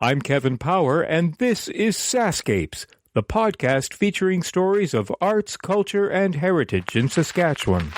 I'm Kevin Power, and this is SaskScapes, the podcast featuring stories of arts, culture, and heritage in Saskatchewan.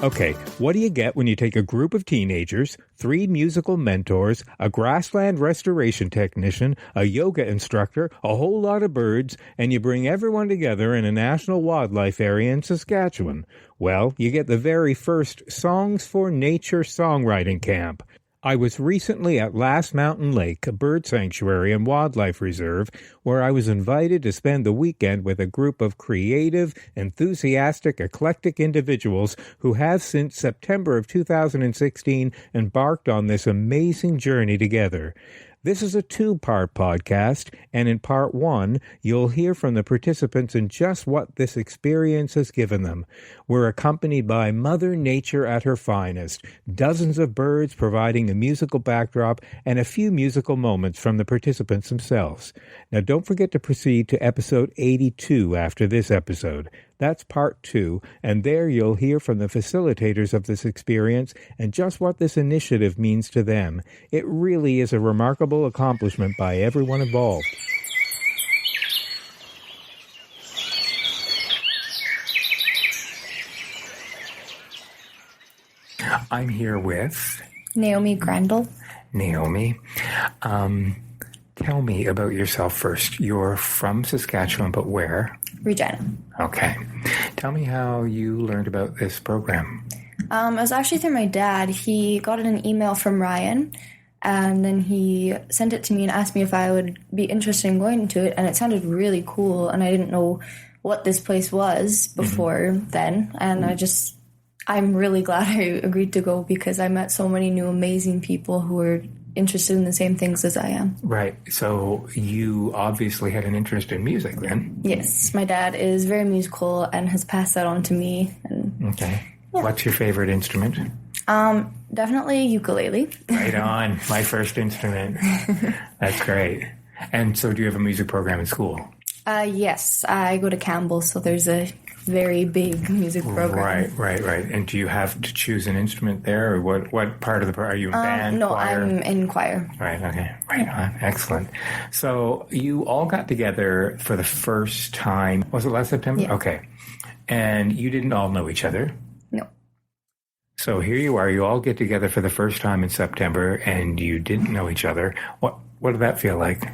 Okay, what do you get when you take a group of teenagers, 3 musical mentors, a grassland restoration technician, a yoga instructor, a whole lot of birds, and you bring everyone together in a national wildlife area in Saskatchewan? Well, you get the very first Songs for Nature songwriting camp. I was recently at Last Mountain Lake, a bird sanctuary and wildlife reserve, where I was invited to spend the weekend with a group of creative, enthusiastic, eclectic individuals who have since September of 2016 embarked on this amazing journey together. This is a 2-part podcast, and in part 1, you'll hear from the participants in just what this experience has given them. We're accompanied by Mother Nature at her finest, dozens of birds providing the musical backdrop, and a few musical moments from the participants themselves. Now, don't forget to proceed to episode 82 after this episode. That's part 2, and there you'll hear from the facilitators of this experience and just what this initiative means to them. It really is a remarkable accomplishment by everyone involved. I'm here with Naomi Grandel. Naomi. Tell me about yourself first. You're from Saskatchewan, but where? Regina. Okay. Tell me how you learned about this program. It was actually through my dad. He got an email from Ryan, and then he sent it to me and asked me if I would be interested in going to it, and it sounded really cool, and I didn't know what this place was before then, and I'm really glad I agreed to go because I met so many new amazing people who were interested in the same things as I am. Right. So you obviously had an interest in music then. Yes. My dad is very musical and has passed that on to me. Okay. Yeah. What's your favorite instrument? Definitely ukulele. Right on. My first instrument. That's great. And so do you have a music program in school? Yes. I go to Campbell, so there's a very big music program. Right. And do you have to choose an instrument there, or what part of the are you in band? No, choir? I'm in choir. Right. Okay. Right on. Excellent. So you all got together for the first time. Was it last September? Yeah. Okay. And you didn't all know each other. No. So here you are. You all get together for the first time in September, and you didn't know each other. What did that feel like?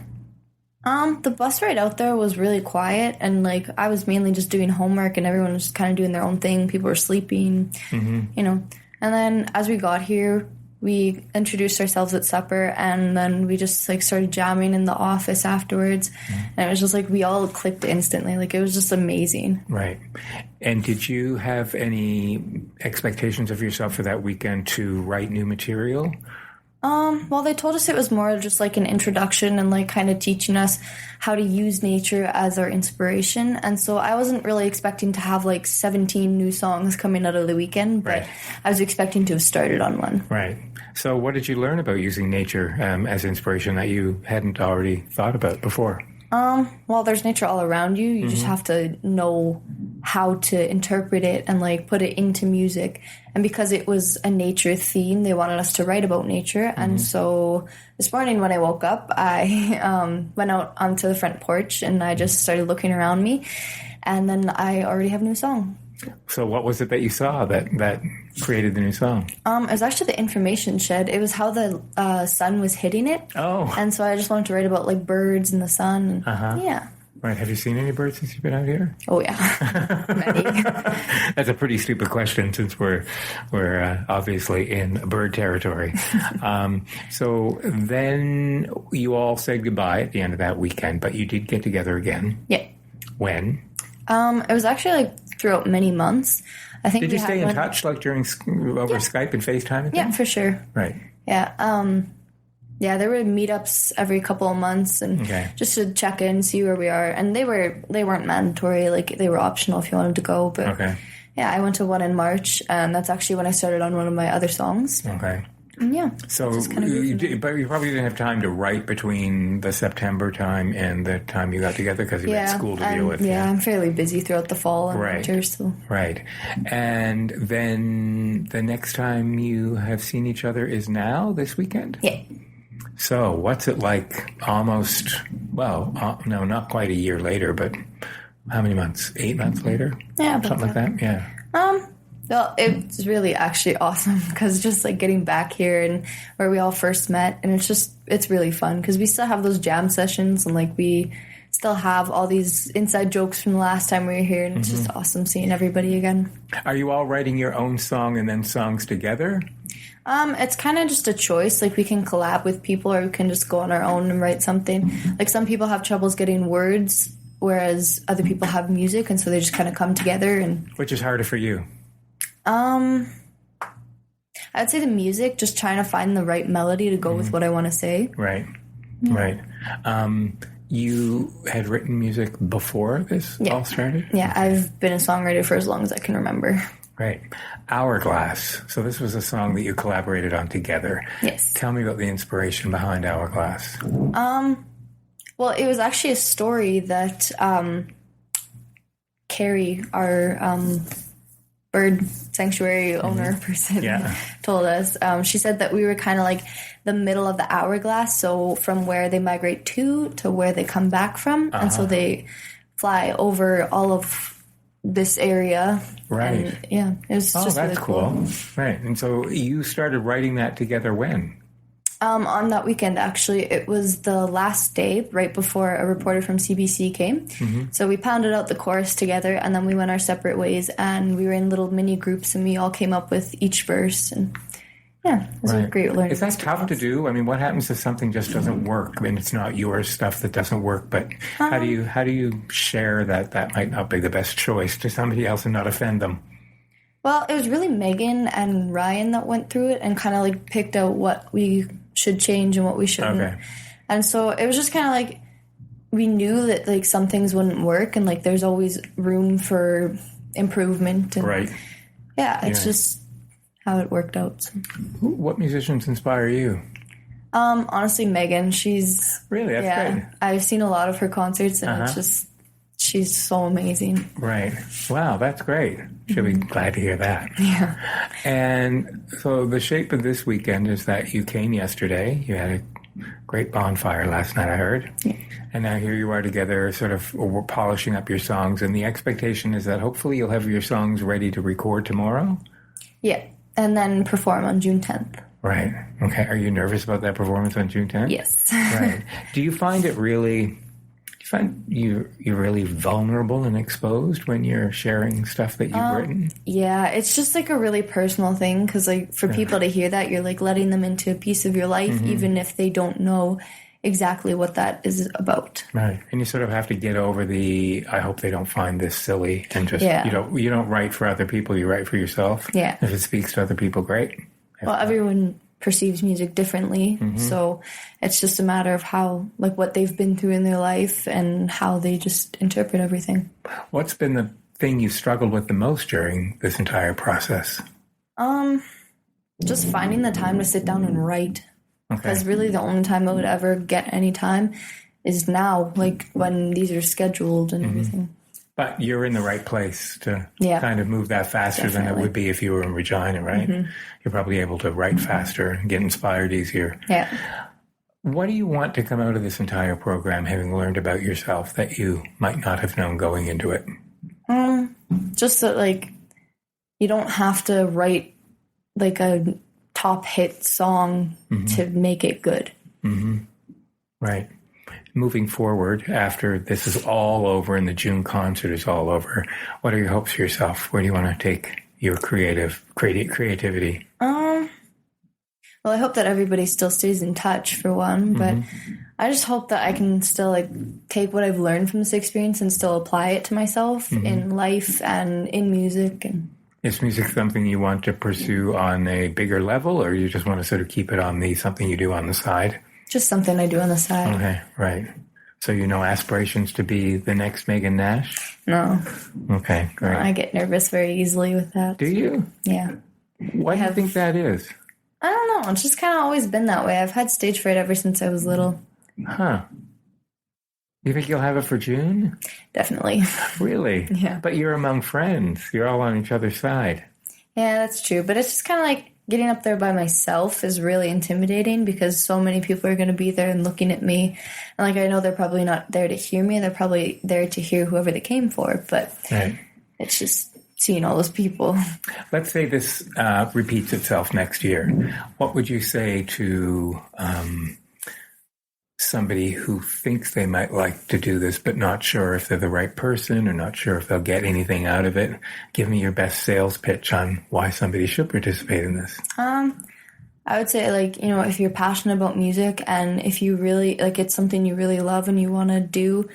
The bus ride out there was really quiet, and I was mainly just doing homework, and everyone was kind of doing their own thing. People were sleeping, And then as we got here, we introduced ourselves at supper, and then we just started jamming in the office afterwards, and it was just we all clicked instantly. It was just amazing. Right. And did you have any expectations of yourself for that weekend to write new material? Well, they told us it was more just an introduction and kind of teaching us how to use nature as our inspiration. And so I wasn't really expecting to have 17 new songs coming out of the weekend, but right. I was expecting to have started on one. Right. So what did you learn about using nature as inspiration that you hadn't already thought about before? Well, there's nature all around you. You just have to know how to interpret it and put it into music. And because it was a nature theme, they wanted us to write about nature. And so this morning when I woke up, I went out onto the front porch and I just started looking around me. And then I already have a new song. So what was it that you saw that created the new song? It was actually the information shed. It was how the sun was hitting it. Oh. And so I just wanted to write about birds and the sun. Yeah. Right. Have you seen any birds since you've been out here? Oh, yeah. Many. That's a pretty stupid question since we're obviously in bird territory. So then you all said goodbye at the end of that weekend, but you did get together again. Yeah. When? It was actually throughout many months. I think Did you stay in touch like during over Skype and FaceTime and things? Yeah, for sure. Right. Yeah. Yeah, there were meetups every couple of months and just to check in, see where we are. And they weren't mandatory, like they were optional if you wanted to go. But yeah, I went to one in March, and that's actually when I started on one of my other songs. Okay. And yeah. So, but you probably didn't have time to write between the September time and the time you got together because you had school to deal with. Yeah, I'm fairly busy throughout the fall and winter. So. Right. And then the next time you have seen each other is now, this weekend? Yeah. So what's it like almost, no, not quite a year later, but how many months? 8 months later? Yeah. Something like that? Yeah. Well, it's really actually awesome because just like getting back here and where we all first met, and it's really fun because we still have those jam sessions and like we still have all these inside jokes from the last time we were here, and it's just awesome seeing everybody again. Are you all writing your own song and then songs together? It's kind of just a choice. Like we can collab with people or we can just go on our own and write something. Like some people have troubles getting words, whereas other people have music, and so they just kind of come together. And which is harder for you? I'd say the music, just trying to find the right melody to go with what I want to say. Right, right. You had written music before this all started? Yeah, I've been a songwriter for as long as I can remember. Right. Hourglass. So this was a song that you collaborated on together. Yes. Tell me about the inspiration behind Hourglass. Well, it was actually a story that Carrie, our bird sanctuary owner person, told us. She said that we were kind of like the middle of the hourglass, so from where they migrate to where they come back from. And so they fly over all of this area. Right. And, it was just that's really cool. Right. And so you started writing that together when? On that weekend, actually. It was the last day, right before a reporter from CBC came. So we pounded out the chorus together, and then we went our separate ways, and we were in little mini groups, and we all came up with each verse. And yeah, it was a great learning experience. Is that tough to do? I mean, what happens if something just doesn't work? I mean, it's not your stuff that doesn't work, but how do you share that might not be the best choice to somebody else and not offend them? Well, it was really Megan and Ryan that went through it and kind of like picked out what we should change and what we shouldn't. Okay. And so it was just kind of like we knew that like some things wouldn't work and like there's always room for improvement. And, right. Yeah, it's just how it worked out. So. What musicians inspire you? Honestly, Megan. She's really that's great. I've seen a lot of her concerts and it's just she's so amazing. Right. Wow, that's great. She'll be glad to hear that. Yeah. And so the shape of this weekend is that you came yesterday. You had a great bonfire last night, I heard. Yeah. And now here you are together sort of polishing up your songs. And the expectation is that hopefully you'll have your songs ready to record tomorrow? Yeah. And then perform on June 10th. Right. Okay. Are you nervous about that performance on June 10th? Yes. Right. Do you find it really... you're really vulnerable and exposed when you're sharing stuff that you've written? Yeah, it's just like a really personal thing because like for people to hear that, you're like letting them into a piece of your life, even if they don't know exactly what that is about. Right, and you sort of have to get over I hope they don't find this silly, and just you don't write for other people, you write for yourself. Yeah, if it speaks to other people, great. Well, everyone perceives music differently, so it's just a matter of how, like, what they've been through in their life and how they just interpret everything. What's been the thing you struggled with the most during this entire process? Just finding the time to sit down and write. Because really the only time I would ever get any time is now, like when these are scheduled and everything. But you're in the right place to kind of move that faster than it would be if you were in Regina, right? You're probably able to write faster and get inspired easier. Yeah. What do you want to come out of this entire program, having learned about yourself that you might not have known going into it? Just that, like, you don't have to write, like, a top hit song to make it good. Right. Moving forward, after this is all over and the June concert is all over, what are your hopes for yourself? Where do you want to take your creativity? Well, I hope that everybody still stays in touch, for one, but I just hope that I can still, like, take what I've learned from this experience and still apply it to myself in life and in music. And Is music something you want to pursue on a bigger level, or you just want to sort of keep it on the something you do on the side? Just something I do on the side. Okay, right. So aspirations to be the next Megan Nash? No. Okay, great. I get nervous very easily with that. Do you? Yeah. Why do you think that is? I don't know. It's just kind of always been that way. I've had stage fright ever since I was little. Huh. You think you'll have it for June? Definitely. Really? Yeah. But you're among friends. You're all on each other's side. Yeah, that's true. But it's just kind of like getting up there by myself is really intimidating because so many people are going to be there and looking at me. And I know they're probably not there to hear me. They're probably there to hear whoever they came for. But It's just seeing all those people. Let's say this repeats itself next year. What would you say to somebody who thinks they might like to do this but not sure if they're the right person or not sure if they'll get anything out of it? Give me your best sales pitch on why somebody should participate in this. I would say, if you're passionate about music and if you really, it's something you really love and you want to do,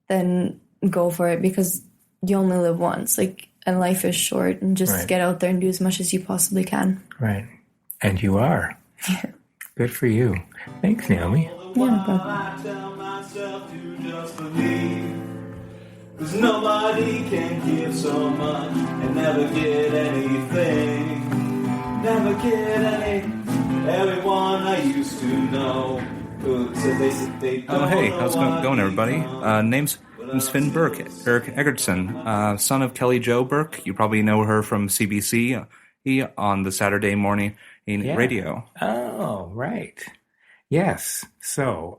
then go for it because you only live once. And life is short, and just get out there and do as much as you possibly can. Right. And you are. Yeah. Good for you. Thanks, Naomi. Yeah, no problem. I tell myself to just believe, 'cause nobody can give so much and never get anything. Never get any. Everyone I used to know said they don't Oh, hey, know how's it going, everybody? Name's Finn Burke, Eric Eggertson, son of Kelly Jo Burke. You probably know her from CBC on the Saturday morning radio. Oh, right. Yes. So,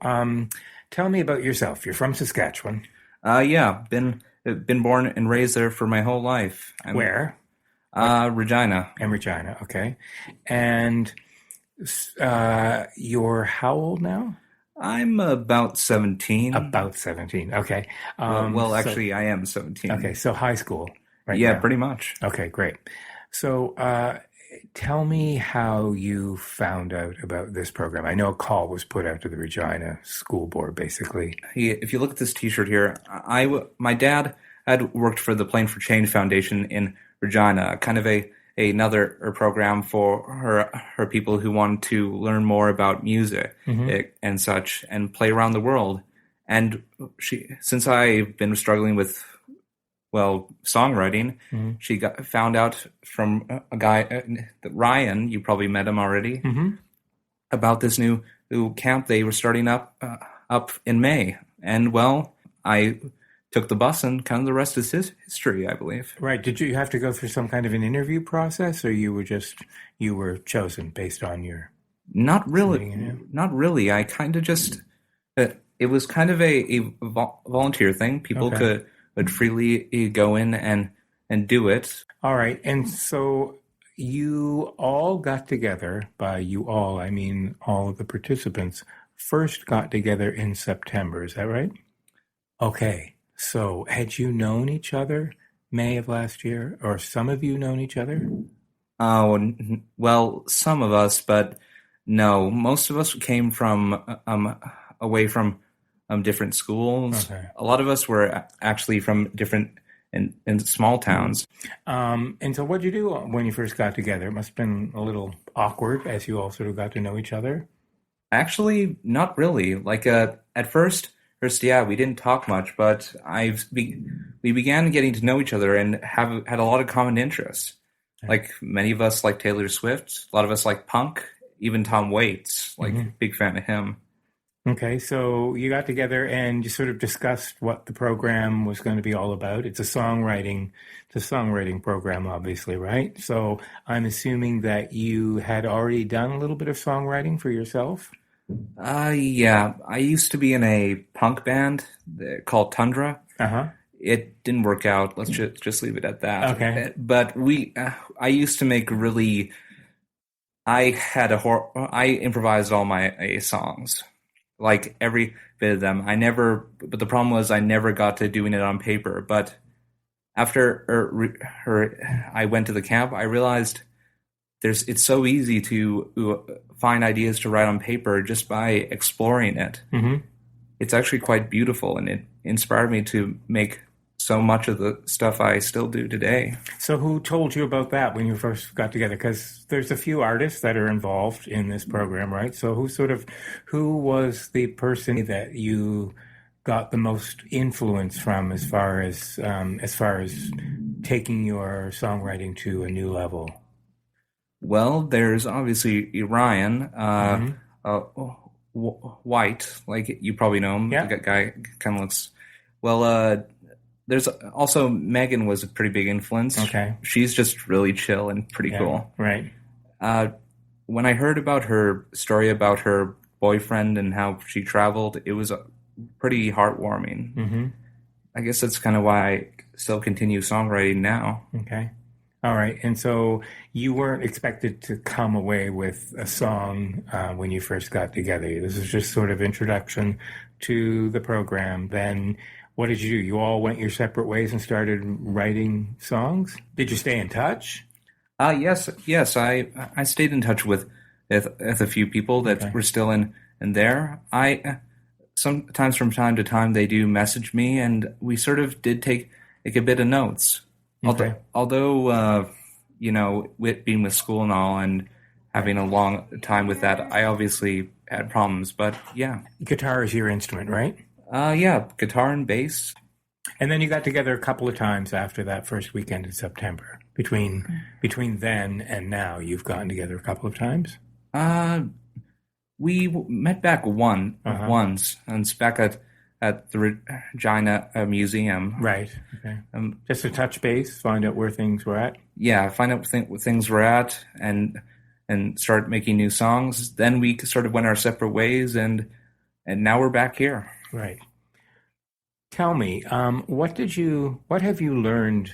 tell me about yourself. You're from Saskatchewan. Been born and raised there for my whole life. Where? Regina. In Regina, okay. And you're how old now? I'm about 17. About 17, okay. Actually, I am 17. Okay, so high school, right? Yeah, now. pretty much. Okay, great. So tell me how you found out about this program. I know a call was put out to the Regina School Board, basically. If you look at this T-shirt here, my dad had worked for the Playing for Change Foundation in Regina, kind of another program for her people who want to learn more about music and such and play around the world. And since I've been struggling with songwriting, she found out from a guy, Ryan, you probably met him already, about this new camp they were starting up in May. And I took the bus, and kind of the rest is history, I believe. Right. Did you have to go through some kind of an interview process, or you were chosen based on your? Not really. Not really. I kind of just. It was kind of a volunteer thing. People could freely go in and do it. All right. And so you all got together. By you all, I mean all of the participants. First got together in September. Is that right? Okay. So, had you known each other May of last year, or some of you known each other? Some of us, but no, most of us came from away from different schools. Okay. A lot of us were actually from different in small towns. And so, what did you do when you first got together? It must have been a little awkward as you all sort of got to know each other. Actually, not really. At first, we didn't talk much, but we began getting to know each other and had a lot of common interests. Okay. Like many of us like Taylor Swift, a lot of us like punk, even Tom Waits, big fan of him. Okay, so you got together and you sort of discussed what the program was going to be all about. It's a songwriting program, obviously, right? So I'm assuming that you had already done a little bit of songwriting for yourself. Yeah. I used to be in a punk band called Tundra. It didn't work out. Let's just leave it at that. Okay. But I used to make I improvised all my songs, like every bit of them. But the problem was I never got to doing it on paper. But after I went to the camp, I realized it's so easy to find ideas to write on paper just by exploring it. It's actually quite beautiful, and it inspired me to make so much of the stuff I still do today. So who told you about that when you first got together? Because there's a few artists that are involved in this program, right? So who was the person that you got the most influence from as far as taking your songwriting to a new level? Well, there's obviously Ryan, White, like you probably know him. Yeah. The guy kind of looks, well, there's also Megan was a pretty big influence. Okay. She's just really chill and pretty cool. Right. When I heard about her story about her boyfriend and how she traveled, it was pretty heartwarming. Mm-hmm. I guess that's kind of why I still continue songwriting now. Okay. All right. And so you weren't expected to come away with a song when you first got together. This was just sort of introduction to the program. Then what did you do? You all went your separate ways and started writing songs? Did you stay in touch? Yes. I stayed in touch with a few people that were still in there. Sometimes from time to time they do message me, and we sort of did take a bit of notes. Okay. Although with being with school and all and having a long time with that, I obviously had problems. But yeah, Guitar is your instrument, right? Yeah, guitar and bass. And then you got together a couple of times after that first weekend in September. Between then and now, you've gotten together a couple of times? We met back once, and it's back at the Regina Museum. Right. Okay. Just to touch base, find out where things were at? Yeah, find out where things were at, and start making new songs. Then we sort of went our separate ways, and now we're back here. Right. Tell me, what have you learned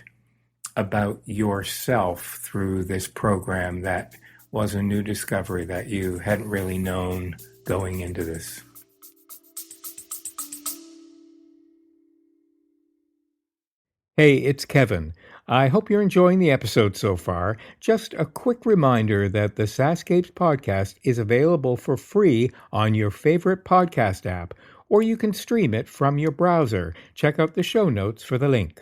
about yourself through this program that was a new discovery that you hadn't really known going into this? Hey, it's Kevin. I hope you're enjoying the episode so far. Just a quick reminder that the SaskScapes podcast is available for free on your favorite podcast app, or you can stream it from your browser. Check out the show notes for the link.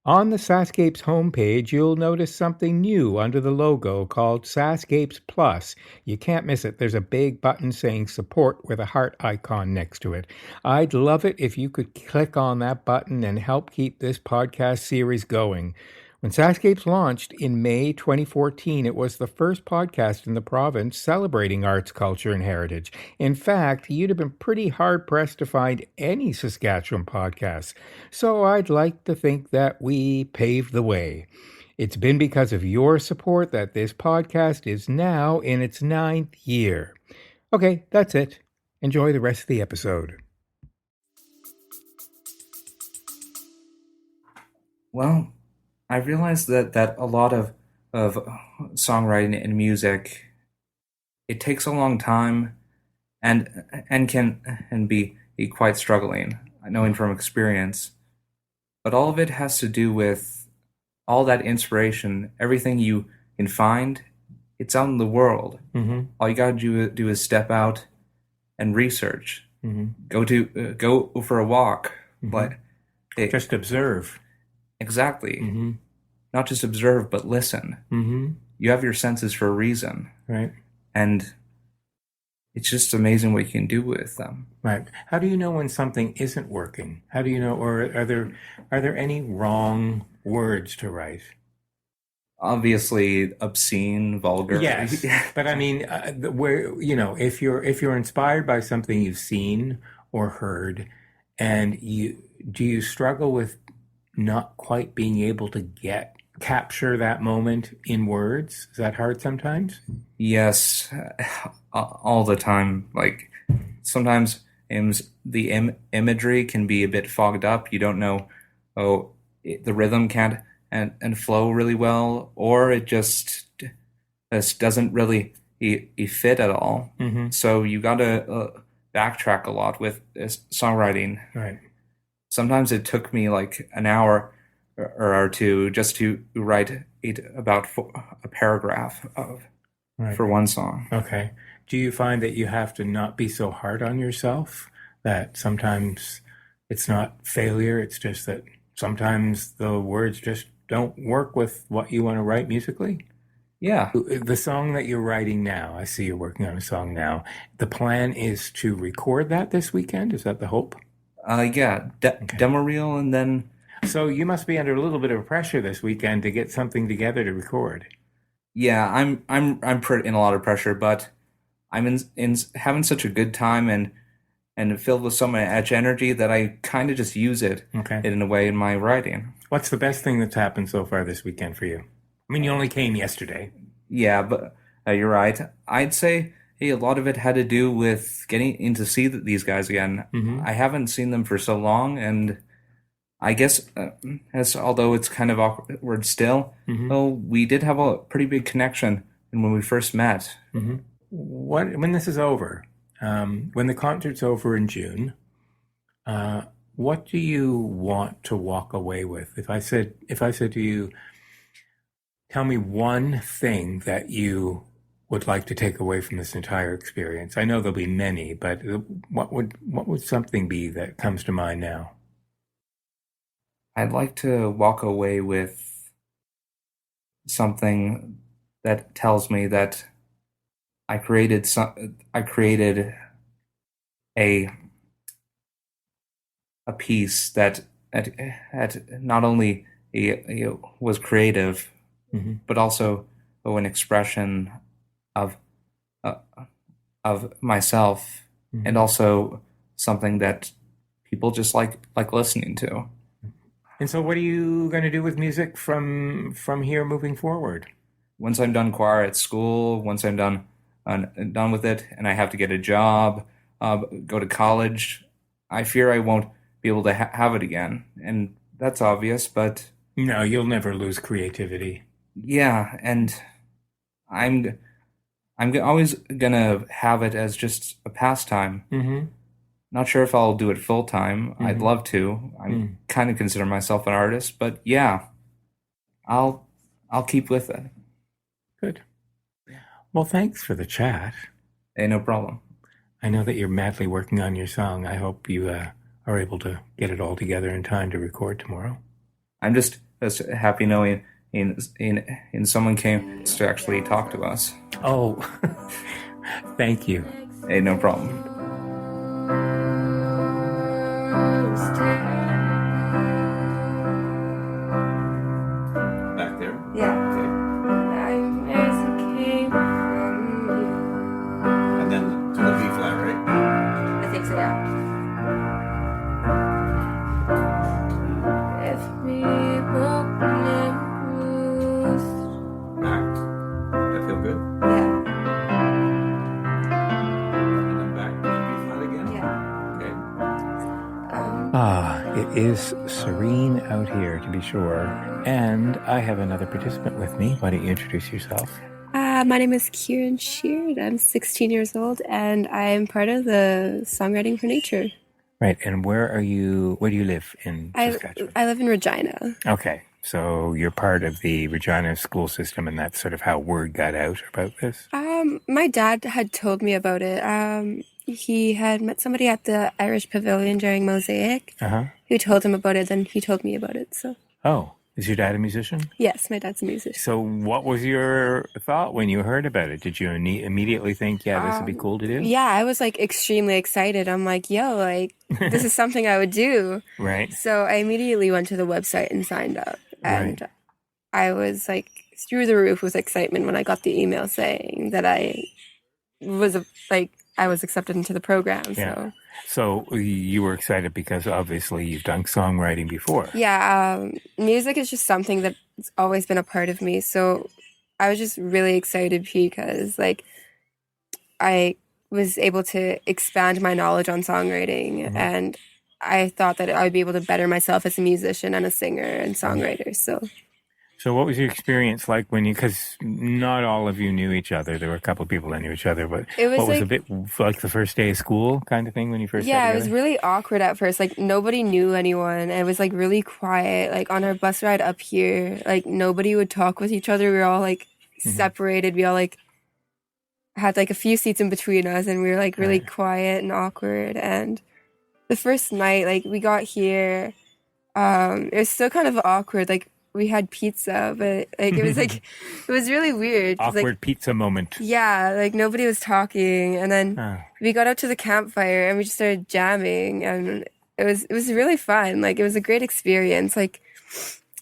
On the SaskScapes homepage, you'll notice something new under the logo called SaskScapes Plus. You can't miss it. There's a big button saying support with a heart icon next to it. I'd love it if you could click on that button and help keep this podcast series going. When SaskScapes launched in May 2014, it was the first podcast in the province celebrating arts, culture, and heritage. In fact, you'd have been pretty hard-pressed to find any Saskatchewan podcasts. So I'd like to think that we paved the way. It's been because of your support that this podcast is now in its 9th year. Okay, that's it. Enjoy the rest of the episode. Well, I realized that a lot of songwriting and music, it takes a long time and can be quite struggling, knowing from experience. But all of it has to do with all that inspiration, everything you can find, it's out in the world. Mm-hmm. All you gotta do is step out and research. Mm-hmm. Go for a walk, Mm-hmm. but Just observe. Exactly. Mm-hmm. Not just observe, but listen. Mm-hmm. You have your senses for a reason. Right. And it's just amazing what you can do with them. Right. How do you know when something isn't working? How do you know, or are there any wrong words to write? Obviously, obscene, vulgar. Yes, but I mean, if you're inspired by something you've seen or heard, and do you struggle with not quite being able to capture that moment in words? Is that hard sometimes? Yes, all the time. Like sometimes the imagery can be a bit fogged up. You don't know, the rhythm can't and flow really well, or it just doesn't really fit at all. Mm-hmm. So you got to backtrack a lot with songwriting. Right. Sometimes it took me like an hour or two just to write about a paragraph for one song. Okay. Do you find that you have to not be so hard on yourself? That sometimes it's not failure, it's just that sometimes the words just don't work with what you want to write musically? Yeah. The song that you're writing now, I see you're working on a song now. The plan is to record that this weekend? Is that the hope? Yeah. Demo reel, and then So you must be under a little bit of pressure this weekend to get something together to record. yeah, I'm in a lot of pressure, but I'm in having such a good time and filled with so much energy that I kind of just use it Okay. in a way in my writing. What's the best thing that's happened so far this weekend for you? I mean, you only came yesterday. Yeah, but you're right. I'd say a lot of it had to do with getting in to see these guys again. I haven't seen them for so long, and I guess although it's kind of awkward still, well, we did have a pretty big connection when we first met. When this is over, when the concert's over in June, what do you want to walk away with? If I said to you, tell me one thing that you would like to take away from this entire experience. I know there'll be many, but what would something be that comes to mind now? I'd like to walk away with something that tells me that I created a piece that not only was creative, but also an expression of myself, and also something that people just like listening to. And so what are you going to do with music from here moving forward? Once I'm done choir at school, once I'm done with it, and I have to get a job, go to college, I fear I won't be able to have it again. And that's obvious, but No, you'll never lose creativity. yeah, and I'm always gonna have it as just a pastime. Not sure if I'll do it full time. I'd love to. I kind of consider myself an artist, but yeah, I'll keep with it. Good. Well, thanks for the chat. Hey, no problem. I know that you're madly working on your song. I hope you are able to get it all together in time to record tomorrow. I'm just happy knowing in someone came to actually talk to us. Oh, thank you. Hey, no problem. Back there. Yeah. And then to the B flat, right? I think so, yeah. Back. That feel good? Yeah. And then back to the B flat again? Yeah. Okay. It is serene out here, to be sure. And I have another participant with me. Why don't you introduce yourself? My name is Kieran Sheard. I'm 16 years old, and I'm part of the Songwriting for Nature. Right. And where do you live in Saskatchewan? I live in Regina. Okay. So you're part of the Regina school system, and that's sort of how word got out about this? My dad had told me about it. He had met somebody at the Irish Pavilion during Mosaic who told him about it, then he told me about it. So. Oh, is your dad a musician? Yes, my dad's a musician. So what was your thought when you heard about it? Did you immediately think, yeah, this would be cool to do? Yeah, I was like extremely excited. I'm like, yo, like this is something I would do. Right. So I immediately went to the website and signed up. And Right. I was like through the roof with excitement when I got the email saying that I was accepted into the program. Yeah. So you were excited because obviously you've done songwriting before. Yeah, music is just something that's always been a part of me. So I was just really excited because like I was able to expand my knowledge on songwriting, and I thought that I would be able to better myself as a musician and a singer and songwriter. So what was your experience like because not all of you knew each other. There were a couple of people that knew each other, but It was what was like- a bit like the first day of school kind of thing when you first Yeah, got it was together? really awkward at first. Like nobody knew anyone. It was like really quiet. Like on our bus ride up here, like nobody would talk with each other. We were all like separated. We all like had like a few seats in between us, and we were like really quiet and awkward. And the first night, like we got here, It was still kind of awkward. Like we had pizza, but like it was like it was really weird. 'Cause, Awkward like, pizza moment. yeah, like nobody was talking, and then Ah. we got out to the campfire and we just started jamming, and it was really fun. Like it was a great experience. Like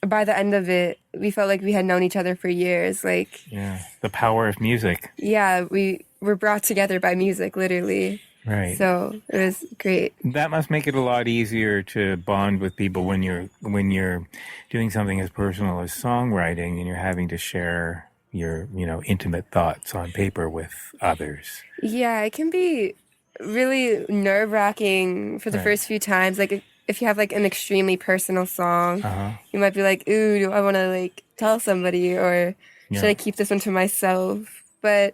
by the end of it, we felt like we had known each other for years. Like Yeah, the power of music. yeah, we were brought together by music, literally. Right. So it was great. That must make it a lot easier to bond with people when you're doing something as personal as songwriting and you're having to share your, intimate thoughts on paper with others. Yeah, it can be really nerve-wracking for the Right. first few times. Like if you have like an extremely personal song, Uh-huh. you might be like, "Ooh, do I want to like tell somebody, or should Yeah. I keep this one to myself?" But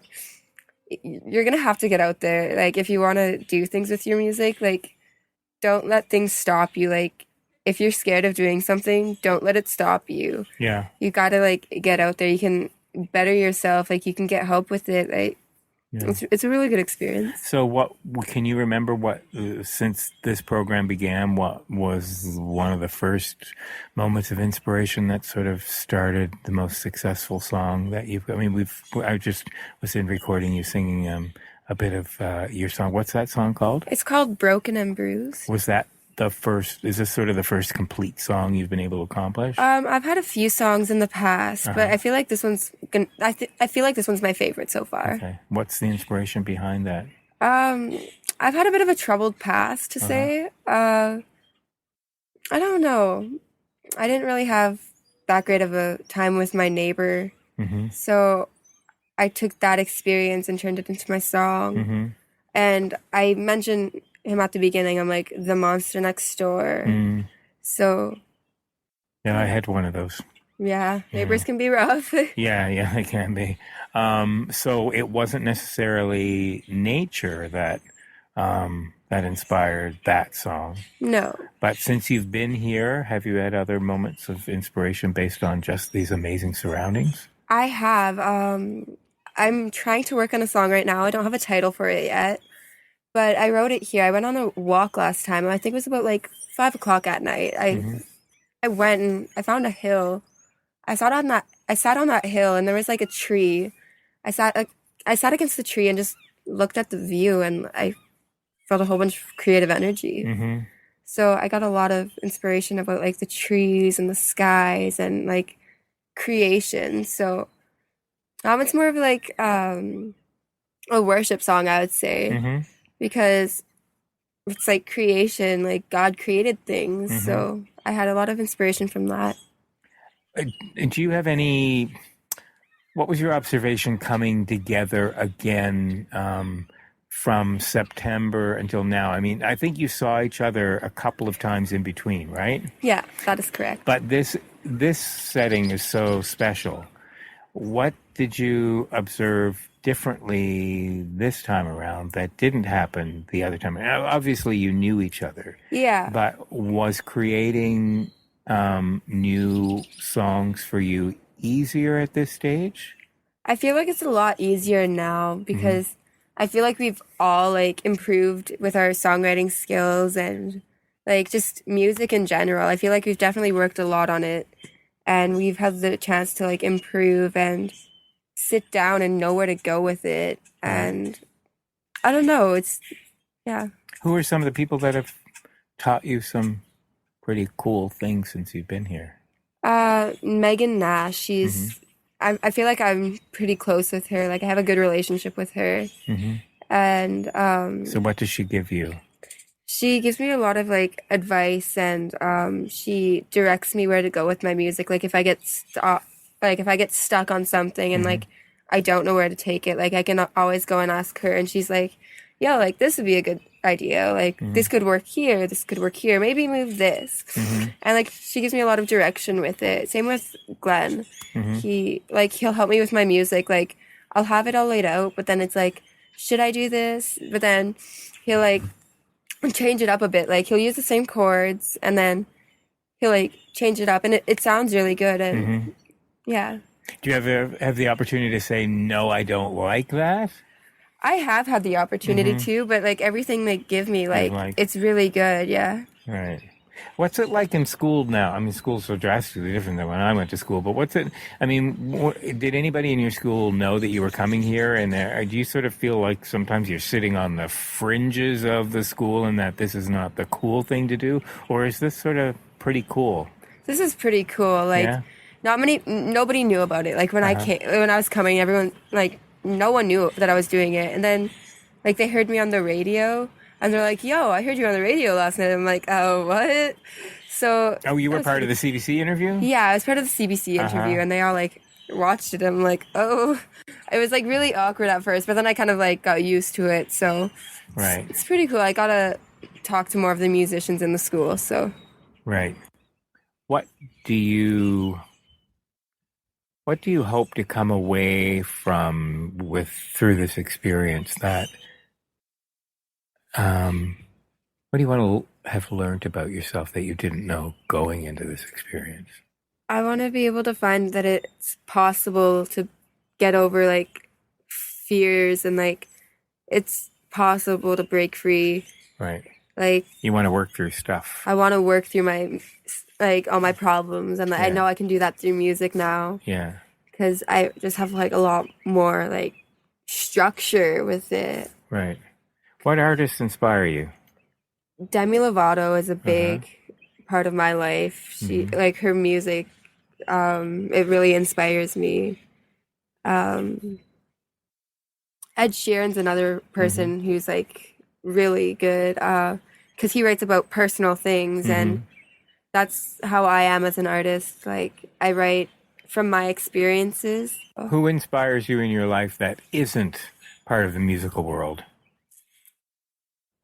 you're gonna have to get out there. Like if you want to do things with your music, like don't let things stop you. Like if you're scared of doing something, don't let it stop you. Yeah. You gotta like get out there. You can better yourself. Like you can get help with it. Like Yeah. it's a really good experience. So what can you remember since this program began, what was one of the first moments of inspiration that sort of started the most successful song that you've, I just was in recording you singing a bit of your song. What's that song called? It's called Broken and Bruised. Was that is this sort of the first complete song you've been able to accomplish? I've had a few songs in the past, but I feel like this one's I feel like this one's my favorite so far. Okay. What's the inspiration behind that? I've had a bit of a troubled past to say. I don't know. I didn't really have that great of a time with my neighbor. Mm-hmm. So I took that experience and turned it into my song. Mm-hmm. And I mentioned him at the beginning. I'm like the monster next door. Mm. So Yeah, I had one of those. yeah, neighbors can be rough. Yeah, they can be. So it wasn't necessarily nature that inspired that song. No. But since you've been here, have you had other moments of inspiration based on just these amazing surroundings? I have. I'm trying to work on a song right now. I don't have a title for it yet, but I wrote it here. I went on a walk last time, and I think it was about like 5 o'clock at night. I went and I found a hill. I sat on that hill, and there was like a tree. I sat against the tree and just looked at the view, and I felt a whole bunch of creative energy. Mm-hmm. So I got a lot of inspiration about like the trees and the skies and like creation. So it's more of like a worship song, I would say, Mm-hmm. because it's like creation, like God created things. Mm-hmm. So I had a lot of inspiration from that. Do you have what was your observation coming together again from September until now? I mean, I think you saw each other a couple of times in between, right? Yeah, that is correct. But this setting is so special. What did you observe differently this time around that didn't happen the other time? Now, obviously, you knew each other. Yeah. But was creating new songs for you easier at this stage? I feel like it's a lot easier now because I feel like we've all like improved with our songwriting skills and like just music in general. I feel like we've definitely worked a lot on it, and we've had the chance to like improve and sit down and know where to go with it. And I don't know, yeah. Who are some of the people that have taught you some pretty cool things since you've been here? Megan Nash, she's I feel like I'm pretty close with her. Like I have a good relationship with her. And so what does she give you? She gives me a lot of like advice, and she directs me where to go with my music. Like if I get stuck on something and like I don't know where to take it, like I can always go and ask her, and she's like, yeah, like this would be a good idea. Like this could work here, this could work here. Maybe move this. And like she gives me a lot of direction with it. Same with Glenn. He'll help me with my music. Like I'll have it all laid out, but then it's like, should I do this? But then he'll like change it up a bit. Like he'll use the same chords and then he'll like change it up, and it sounds really good. And yeah. Do you ever have the opportunity to say, no, I don't like that? I have had the opportunity to, but like everything they give me, like it's really good. Yeah. Right. What's it like in school now? I mean, school's so drastically different than when I went to school, but what's it? I mean, did anybody in your school know that you were coming here? And do you sort of feel like sometimes you're sitting on the fringes of the school and that this is not the cool thing to do? Or is this sort of pretty cool? This is pretty cool. Like, Yeah? nobody knew about it. Like, when when I was coming, everyone, like, no one knew that I was doing it. And then, like, they heard me on the radio. And they're like, yo, I heard you on the radio last night. I'm like, oh, what? So. Oh, you were part of the CBC interview? Yeah, I was part of the CBC interview, and they all, like, watched it. I'm like, oh. It was, like, really awkward at first, but then I kind of, like, got used to it. So. Right. It's pretty cool. I got to talk to more of the musicians in the school, so. Right. What do you hope to come away through this experience that what do you want to have learned about yourself that you didn't know going into this experience? I want to be able to find that it's possible to get over, like, fears, and, like, it's possible to break free. Right. Like, you want to work through stuff. I want to work through all my problems, and I know I can do that through music now. Yeah. Because I just have, like, a lot more, like, structure with it. Right. What artists inspire you? Demi Lovato is a big part of my life. She, like, her music, it really inspires me. Ed Sheeran's another person who's, like, really good, because he writes about personal things, and that's how I am as an artist. Like, I write from my experiences. Who inspires you in your life that isn't part of the musical world?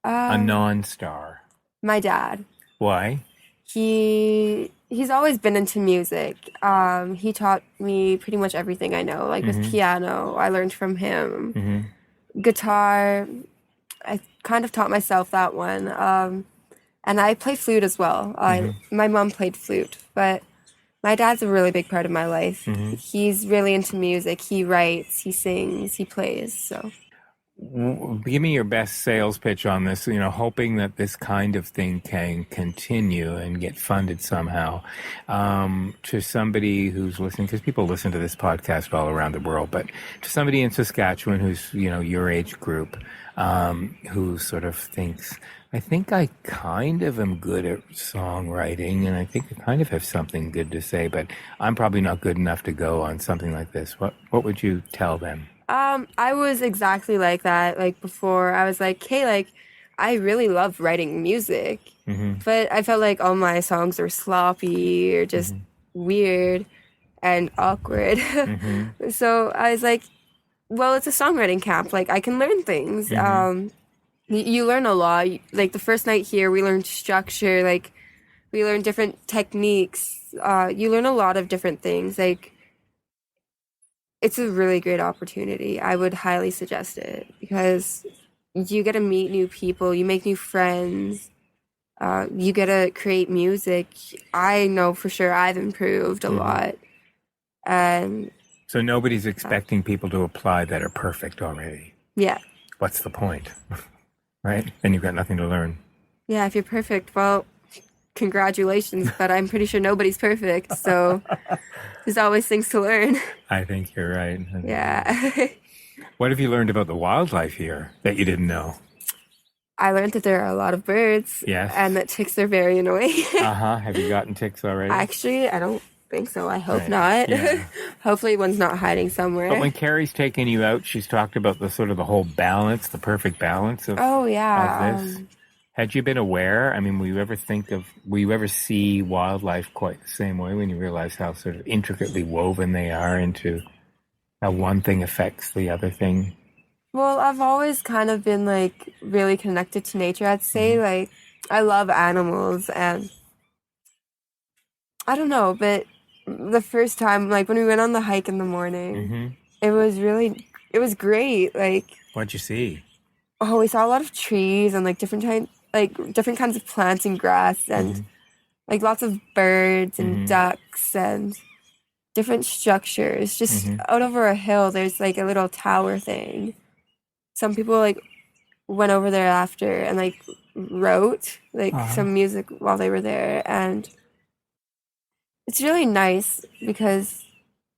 A non-star. My dad. Why? He's always been into music. He taught me pretty much everything I know. Like, with piano, I learned from him. Guitar, I kind of taught myself that one. And I play flute as well. My mom played flute, but my dad's a really big part of my life. He's really into music. He writes, he sings, he plays, so. Give me your best sales pitch on this, hoping that this kind of thing can continue and get funded somehow, to somebody who's listening, because people listen to this podcast all around the world, but to somebody in Saskatchewan who's, your age group, who sort of thinks, I think I kind of am good at songwriting, and I think I kind of have something good to say, but I'm probably not good enough to go on something like this. What would you tell them? I was exactly like that. Like, before, I was like, hey, like, I really love writing music, but I felt like all my songs are sloppy or just weird and awkward. So I was like, well, it's a songwriting camp. Like, I can learn things. You learn a lot. Like, the first night here, we learned structure. Like, we learned different techniques. You learn a lot of different things. Like, it's a really great opportunity. I would highly suggest it, because you get to meet new people, you make new friends, you get to create music. I know for sure I've improved a lot. And so nobody's expecting people to apply that are perfect already. Yeah. What's the point? Right? Then you've got nothing to learn. Yeah, if you're perfect, well, congratulations, but I'm pretty sure nobody's perfect, so there's always things to learn. I think you're right. Yeah. What have you learned about the wildlife here that you didn't know? I learned that there are a lot of birds. Yes. And that ticks are very annoying. Have you gotten ticks already? Actually, I don't think so. I hope not. Yeah. Hopefully one's not hiding somewhere. But when Carrie's taken you out, she's talked about the sort of the whole balance, the perfect balance of, of this. Had you been aware? I mean, will you ever see wildlife quite the same way when you realize how sort of intricately woven they are into how one thing affects the other thing? Well, I've always kind of been, like, really connected to nature. I'd say, like, I love animals, and I don't know, but the first time, like, when we went on the hike in the morning, it was great. Like, what'd you see? Oh, we saw a lot of trees and, like, different kinds of plants and grass, and like lots of birds and ducks and different structures. Just out over a hill, there's, like, a little tower thing. Some people, like, went over there after, and, like, wrote like some music while they were there, and it's really nice because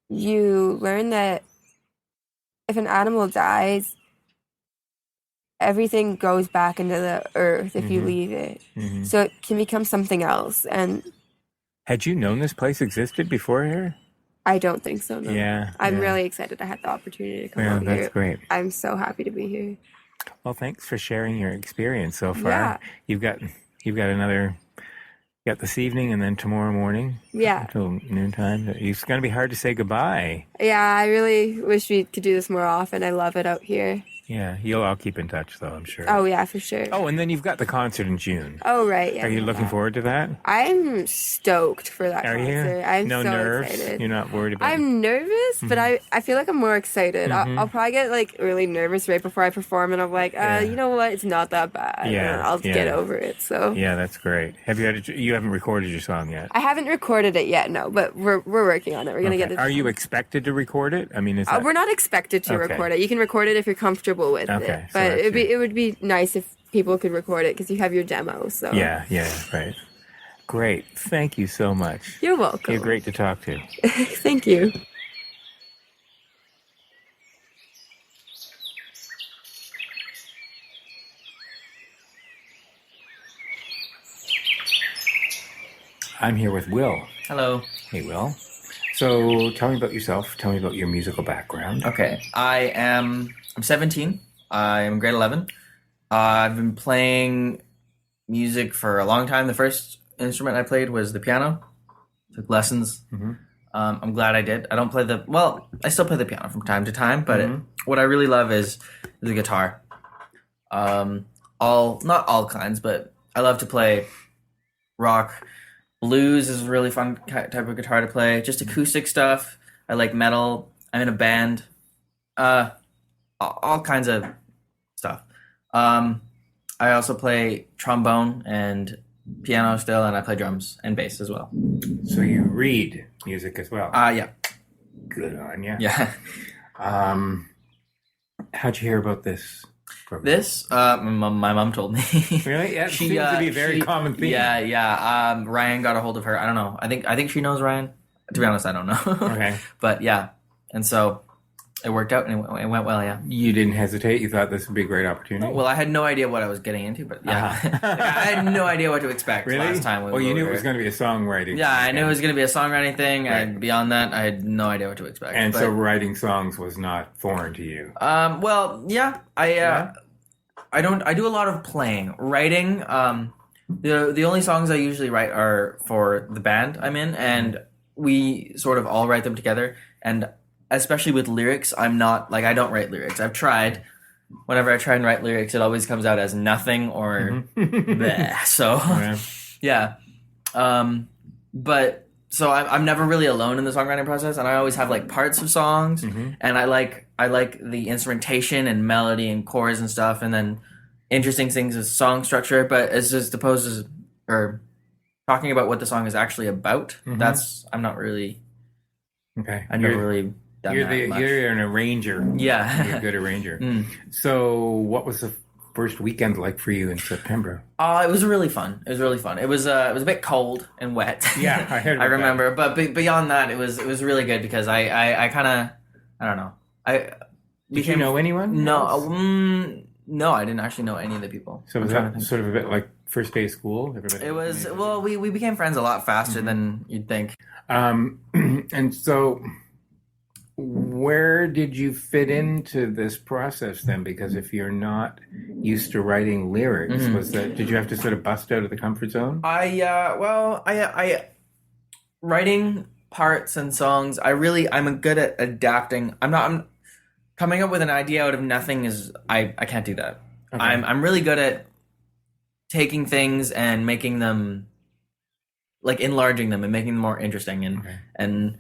you learn that if an animal dies, everything goes back into the earth if you leave it. So it can become something else. And Had you known this place existed before here? I don't think so, no. Yeah. I'm really excited I had the opportunity to come out here. That's great. I'm so happy to be here. Well, thanks for sharing your experience so far. Yeah. You've got another. You got this evening and then tomorrow morning. Yeah. Until noontime. It's going to be hard to say goodbye. Yeah, I really wish we could do this more often. I love it out here. Yeah, you'll all keep in touch though, I'm sure. Oh, yeah, for sure. Oh, and then you've got the concert in June. Oh, right. Yeah. Are you looking forward to that? I'm stoked for that Are concert. you? I'm no so nerves? excited. You're not worried about it? I'm nervous, but I feel like I'm more excited. I'll probably get like really nervous right before I perform, and I'm like, you know what? It's not that bad. Yeah, I'll get over it. So yeah, that's great. Have you you haven't recorded your song yet? I haven't recorded it yet, no, but we're working on it. We're gonna get it. Are you expected to record it? I mean, is that... we're not expected to record it. You can record it if you're comfortable with it. So But it would be nice if people could record it because you have your demo. So yeah, right. Great. Thank you so much. You're welcome. You're great to talk to. Thank you. I'm here with Will. Hello. Hey, Will. So tell me about yourself. Tell me about your musical background. Okay. I'm 17. I'm in grade 11. I've been playing music for a long time. The first instrument I played was the piano. Took lessons. I'm glad I did. I don't play I still play the piano from time to time, but what I really love is the guitar. Not all kinds, but I love to play rock. Blues is a really fun type of guitar to play. Just acoustic stuff. I like metal. I'm in a band. All kinds of stuff. I also play trombone and piano still, and I play drums and bass as well. So you read music as well? Yeah. Good on you. Yeah. How'd you hear about this program? This, my mom told me. Really? Yeah, it seems to be a very common theme. Yeah. Ryan got a hold of her. I don't know. I think she knows Ryan. To be honest, I don't know. Okay. But yeah, and so it worked out and it went well. Yeah. You didn't hesitate. You thought this would be a great opportunity. Well, I had no idea what I was getting into, but yeah, I had no idea what to expect really? Last time. You knew it was going to be a songwriting. Yeah, I knew it was going to be a songwriting thing, right. And beyond that, I had no idea what to expect. And so writing songs was not foreign to you. Well, yeah, I do a lot of playing. Writing, the only songs I usually write are for the band I'm in, and we sort of all write them together. And especially with lyrics, I don't write lyrics. I've tried. Whenever I try and write lyrics, it always comes out as nothing or bleh. So, yeah. But so I'm never really alone in the songwriting process, and I always have like parts of songs, and I like the instrumentation and melody and chords and stuff, and then interesting things as song structure. But as opposed to or talking about what the song is actually about, I'm not really. Okay. I never really. You're an arranger. Yeah. You're a good arranger. So what was the first weekend like for you in September? It was really fun. It was a bit cold and wet. Yeah, I heard about I remember. That. But beyond that, it was really good because I kind of, I don't know. Did you know anyone? No, I didn't actually know any of the people. So was that sort of a bit like first day of school? It was, well, we became friends a lot faster than you'd think. And so where did you fit into this process then? Because if you're not used to writing lyrics, did you have to sort of bust out of the comfort zone? I writing parts and songs, I'm good at adapting. I'm coming up with an idea out of nothing I can't do that. Okay. I'm really good at taking things and making them, like enlarging them and making them more interesting and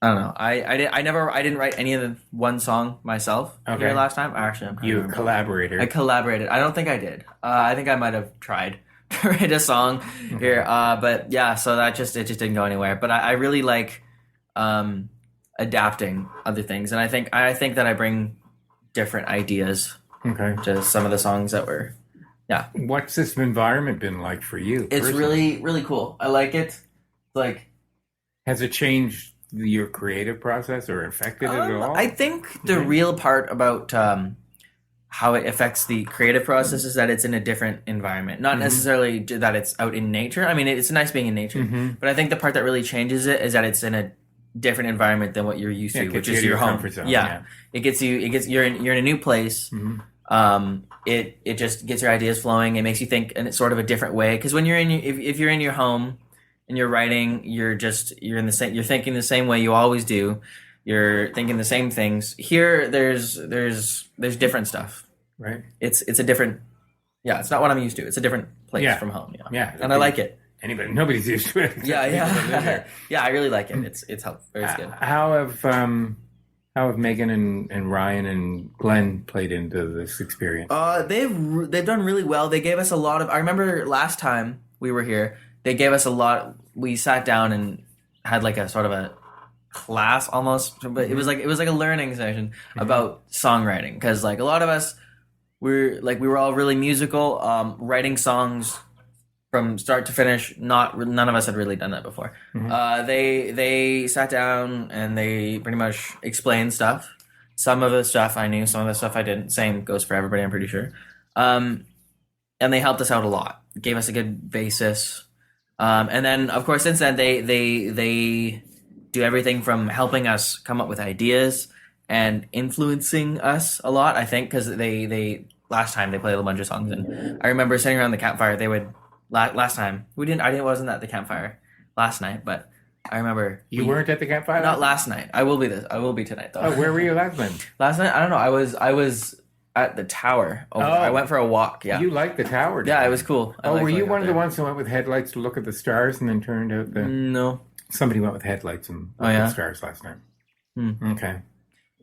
I don't know. I didn't write any of the one song myself here last time. Actually, you collaborated. I collaborated. I don't think I did. I think I might have tried to write a song here. But yeah, so it just didn't go anywhere. But I really like adapting other things, and I think that I bring different ideas to some of the songs that were Yeah. What's this environment been like for you? It's personally? really, really cool. I like it. Like, Has it changed your creative process or affected it at all? I think the real part about how it affects the creative process is that it's in a different environment. Not necessarily that it's out in nature. I mean, it's nice being in nature, but I think the part that really changes it is that it's in a different environment than what you're used to, which is your home. Zone, yeah. You're in a new place. It just gets your ideas flowing. It makes you think in sort of a different way. Because when you're if you're in your home and you're writing, you're thinking the same way you always do. You're thinking the same things. Here, there's different stuff. Right. It's a different. Yeah, it's not what I'm used to. It's a different place from home. Yeah. And I like it. Nobody's used to it. Yeah. Yeah, I really like it. It's helpful. It's good. How have Megan and Ryan and Glenn played into this experience? They've done really well. They gave us a lot of. I remember last time we were here, they gave us a lot. We sat down and had like a sort of a class almost, but it was like a learning session about songwriting, because like a lot of us we were all really musical, writing songs from start to finish. None of us had really done that before. They sat down and they pretty much explained stuff. Some of the stuff I knew, some of the stuff I didn't. Same goes for everybody, I'm pretty sure. And they helped us out a lot, gave us a good basis. And then of course since then they do everything from helping us come up with ideas and influencing us a lot, I think, because they last time they played a bunch of songs, and I remember sitting around the campfire. They would last time we didn't. I wasn't at the campfire last night, but I remember you weren't at the campfire. Not last night. I will be tonight though. Oh, where were you last night? Last night, I don't know. I was at the tower. I went for a walk. Yeah, you liked the tower? Yeah, it was cool. Were you one of the ones who went with headlights to look at the stars and then turned out the? No. Somebody went with headlights and looked at stars last night. Okay.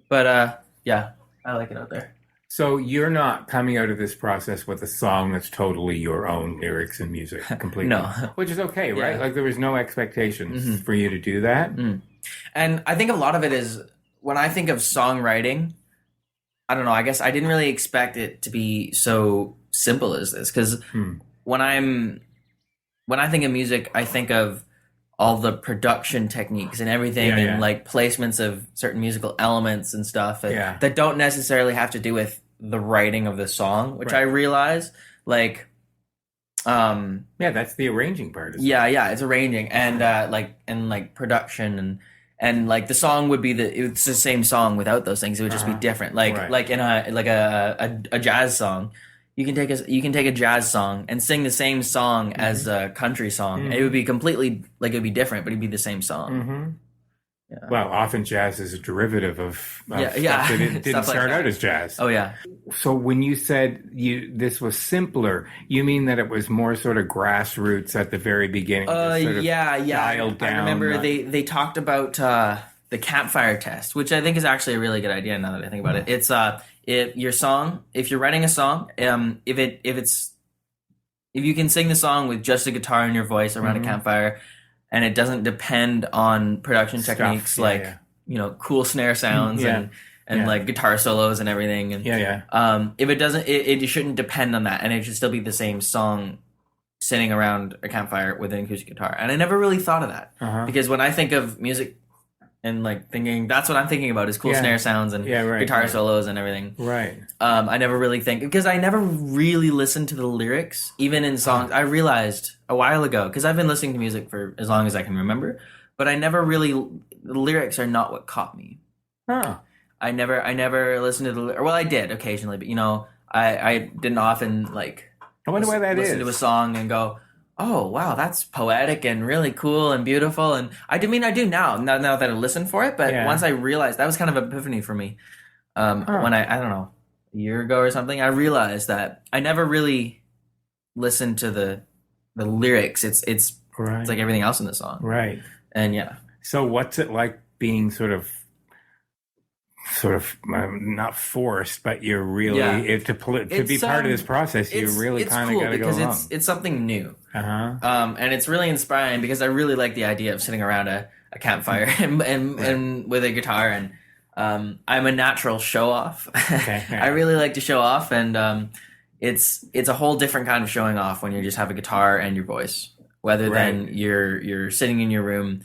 But yeah, I like it out there. So you're not coming out of this process with a song that's totally your own lyrics and music completely. No. Which is okay, right? Like there was no expectations for you to do that. And I think a lot of it is, when I think of songwriting, I don't know, I guess I didn't really expect it to be so simple as this. Because when I think of music, I think of all the production techniques and everything, and like placements of certain musical elements and stuff that don't necessarily have to do with the writing of the song, which I realize, like, that's the arranging part. It's arranging and production and like the song would be it's the same song without those things. It would just be different. Like in a jazz song. You can take a jazz song and sing the same song as a country song. It would be completely, like, it'd be different, but it'd be the same song. Yeah. Well, often jazz is a derivative of stuff that it didn't start out as jazz. Oh yeah. So when you said this was simpler, you mean that it was more sort of grassroots at the very beginning? Dialed down. I remember they talked about the campfire test, which I think is actually a really good idea now that I think about it. It's if you're writing a song, if you can sing the song with just a guitar and your voice around a campfire, and it doesn't depend on production techniques cool snare sounds and like guitar solos and everything, and if it doesn't, it shouldn't depend on that, and it should still be the same song sitting around a campfire with an acoustic guitar. And I never really thought of that because when I think of music and like thinking, that's what I'm thinking about is cool snare sounds and guitar solos and everything. Right. I never really think, because I never really listened to the lyrics, even in songs. I realized a while ago, because I've been listening to music for as long as I can remember, but I never really, the lyrics are not what caught me. Huh. I never listened to well, I did occasionally, but I didn't often I wonder why that listen to a song and go, oh wow, that's poetic and really cool and beautiful. And I do now that I listen for it. But once I realized, that was kind of an epiphany for me. When I don't know, a year ago or something, I realized that I never really listened to the lyrics. It's like everything else in the song. Right. And so what's it like being sort of not forced, but you're really to be part of this process. You really kind of got to go along. It's something new, and it's really inspiring because I really like the idea of sitting around a campfire and with a guitar. And I'm a natural show off. I really like to show off, and it's a whole different kind of showing off when you just have a guitar and your voice, rather than you're sitting in your room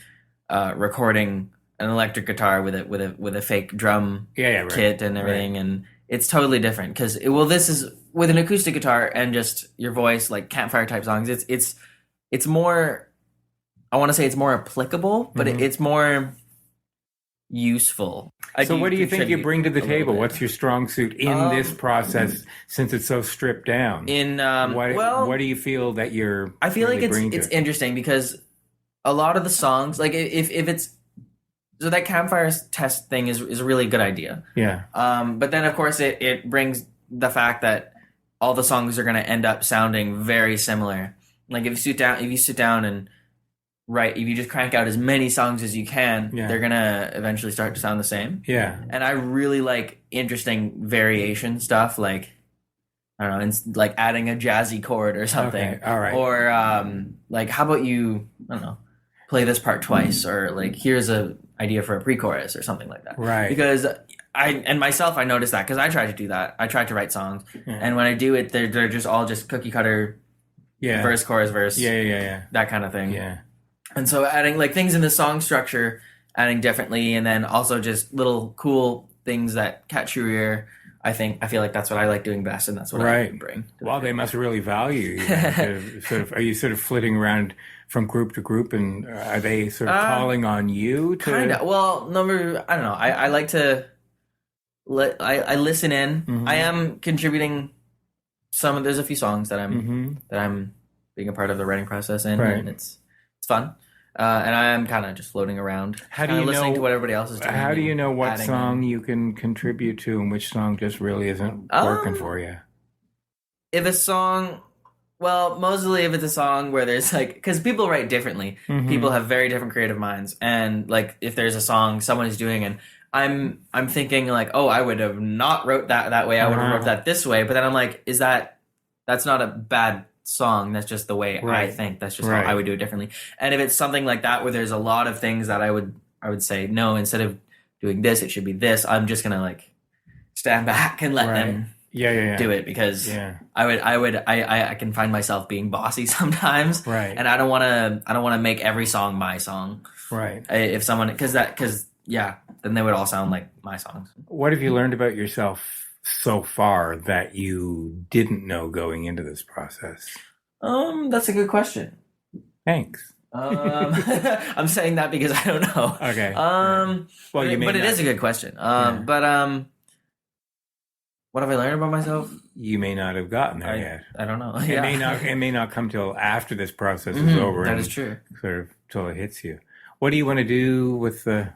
recording an electric guitar with a fake drum kit and everything, and it's totally different because this is with an acoustic guitar and just your voice, like campfire type songs. It's more. I want to say it's more applicable, but it's more useful. So what do you think you bring to the table? What's your strong suit in this process, since it's so stripped down? What do you feel that you're I feel really like it's interesting because a lot of the songs, like if it's so that campfire test thing is a really good idea. Yeah. But then of course it brings the fact that all the songs are going to end up sounding very similar. Like if you sit down and if you just crank out as many songs as you can, they're gonna eventually start to sound the same. Yeah. And I really like interesting variation stuff, like I don't know, like adding a jazzy chord or something. Okay. All right. Or like how about you, I don't know, play this part twice, or like here's a idea for a pre-chorus or something like that. Right. Because I noticed that because I tried to do that. I tried to write songs, and when I do it, they're just all just cookie cutter. Yeah. Verse, chorus, verse. Yeah. That kind of thing. Yeah. And so adding like things in the song structure, adding differently, and then also just little cool things that catch your ear. I feel like that's what I like doing best, and that's what I can bring. Well, they must really value you. Are you sort of flitting around from group to group, and are they sort of calling on you to? Kind of. Well, I don't know. I like to I listen in. Mm-hmm. I am contributing there's a few songs that I'm being a part of the writing process in, and it's fun. And I am kind of just floating around. How do you listening to what everybody else is doing? How do you know what song you can contribute to and which song just really isn't working for you? If a song, mostly if it's a song where there's like, because people write differently. Mm-hmm. People have very different creative minds, and like if there's a song someone is doing, and I'm thinking like, oh, I would have not wrote that way. I would have wrote that this way. But then I'm like, that's not a bad song, that's just the way I think, that's just how I would do it differently. And if it's something like that where there's a lot of things that I would say no, instead of doing this it should be this, I'm just gonna like stand back and let them do it, because I can find myself being bossy sometimes, and I don't want to make every song my song, if someone, because then they would all sound like my songs. What have you learned about yourself so far that you didn't know going into this process? That's a good question. Thanks. I'm saying that because I don't know. Okay. But it is a good question. But what have I learned about myself? You may not have gotten there yet. I don't know. It may not come till after this process is over. That is true. Sort of till it hits you. What do you want to do with the?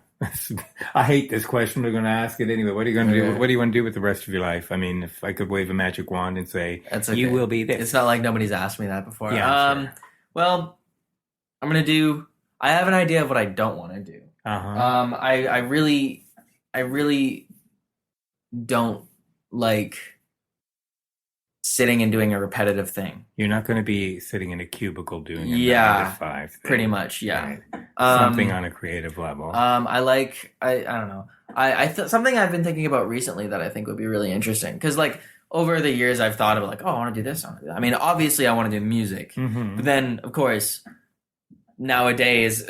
I hate this question, but I'm going to ask it anyway. What are you going to do? What do you want to do with the rest of your life? I mean, if I could wave a magic wand and say, you will be this. It's not like nobody's asked me that before. Yeah, sure. Well, I have an idea of what I don't want to do. I really don't like sitting and doing a repetitive thing. You're not going to be sitting in a cubicle doing a 9 to 5 thing. Pretty much, yeah. Right. Something on a creative level. I don't know. Something I've been thinking about recently that I think would be really interesting, because like over the years I've thought about like, oh, I want to do this, I want to do that. I mean, obviously I want to do music, but then of course nowadays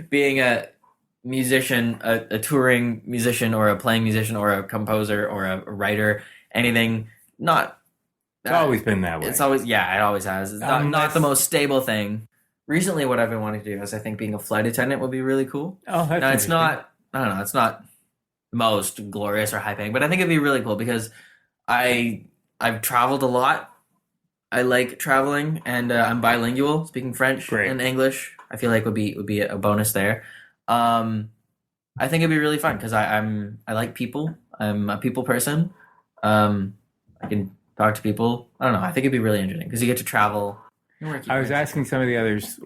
being a musician, a touring musician, or a playing musician, or a composer, or a writer, anything, it's always been that way. It always has. It's not the most stable thing. Recently, what I've been wanting to do is, I think being a flight attendant would be really cool. Oh, that's now, it's not, I don't know, it's not the most glorious or high paying, but I think it'd be really cool because I've traveled a lot. I like traveling, and I'm bilingual, speaking French and English. I feel like would be a bonus there. I think it'd be really fun because I like people. I'm a people person. I can talk to people. I don't know. I think it'd be really interesting because you get to travel. I was asking some of the others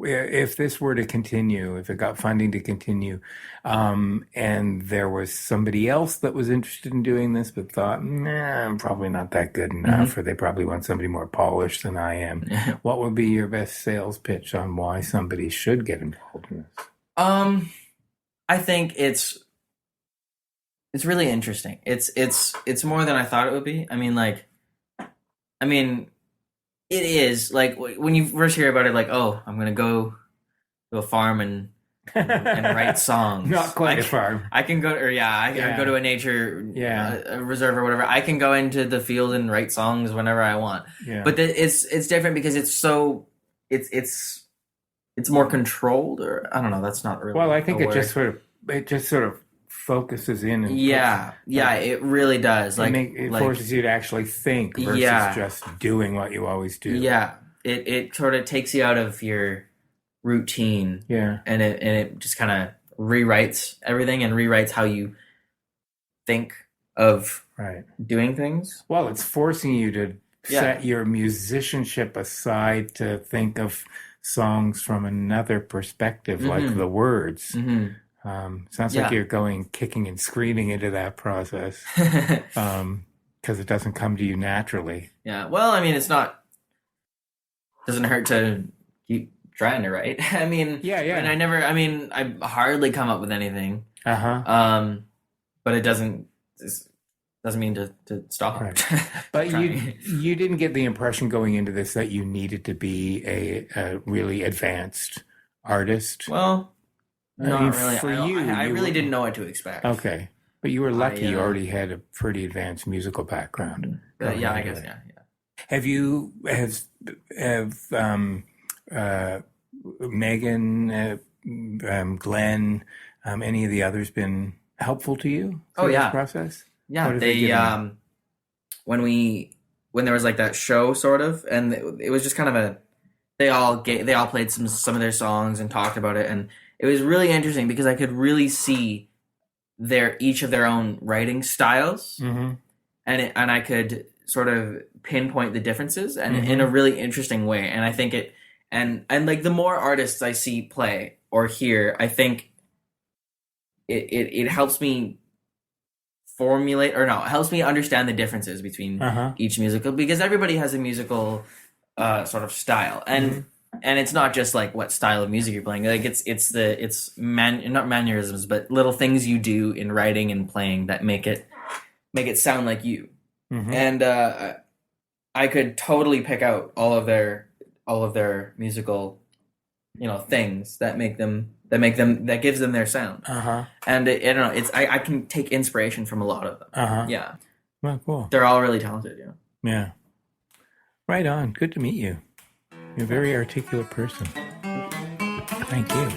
if this were to continue, if it got funding to continue, and there was somebody else that was interested in doing this but thought, nah, I'm probably not that good enough, or they probably want somebody more polished than I am. What would be your best sales pitch on why somebody should get involved in this? I think it's really interesting. It's more than I thought it would be. I mean, like, I mean, it is like when you first hear about it, like, oh, I'm gonna go to a farm and write songs. Not quite a farm. I can go, or I can go to a nature a reserve or whatever. I can go into the field and write songs whenever I want. Yeah. But it's different because it's more controlled, or I don't know. That's not really. Well, I think a it word. just sort of focuses in. And it really does. Like it forces you to actually think versus just doing what you always do. Yeah, it sort of takes you out of your routine. Yeah, and it just kind of rewrites everything and rewrites how you think of doing things. Well, it's forcing you to set your musicianship aside to think of songs from another perspective, like the words. Mm-hmm. Sounds like you're kicking and screaming into that process because it doesn't come to you naturally. Yeah. Well, I mean, doesn't hurt to keep trying to write. I mean, and I hardly come up with anything. But it doesn't mean to stop. Right. But you didn't get the impression going into this that you needed to be a really advanced artist. Well, not really. For I really didn't know what to expect. Okay, but you were lucky. You already had a pretty advanced musical background. I guess. Yeah. Have Megan, Glenn, any of the others been helpful to you through this process? Yeah, they when there was like that show sort of, and it was just kind of they all played some of their songs and talked about it, and it was really interesting because I could really see each of their own writing styles, and I could sort of pinpoint the differences and in a really interesting way. And I think and like the more artists I see play or hear, I think it helps me it helps me understand the differences between each musical, because everybody has a musical sort of style, and it's not just like what style of music you're playing. Like not mannerisms, but little things you do in writing and playing that make it sound like you. And I could totally pick out all of their musical, things that gives them their sound. And I don't know, I can take inspiration from a lot of them. Yeah. Well, cool. They're all really talented. Yeah. Right on. Good to meet you. You're a very articulate person. Thank you.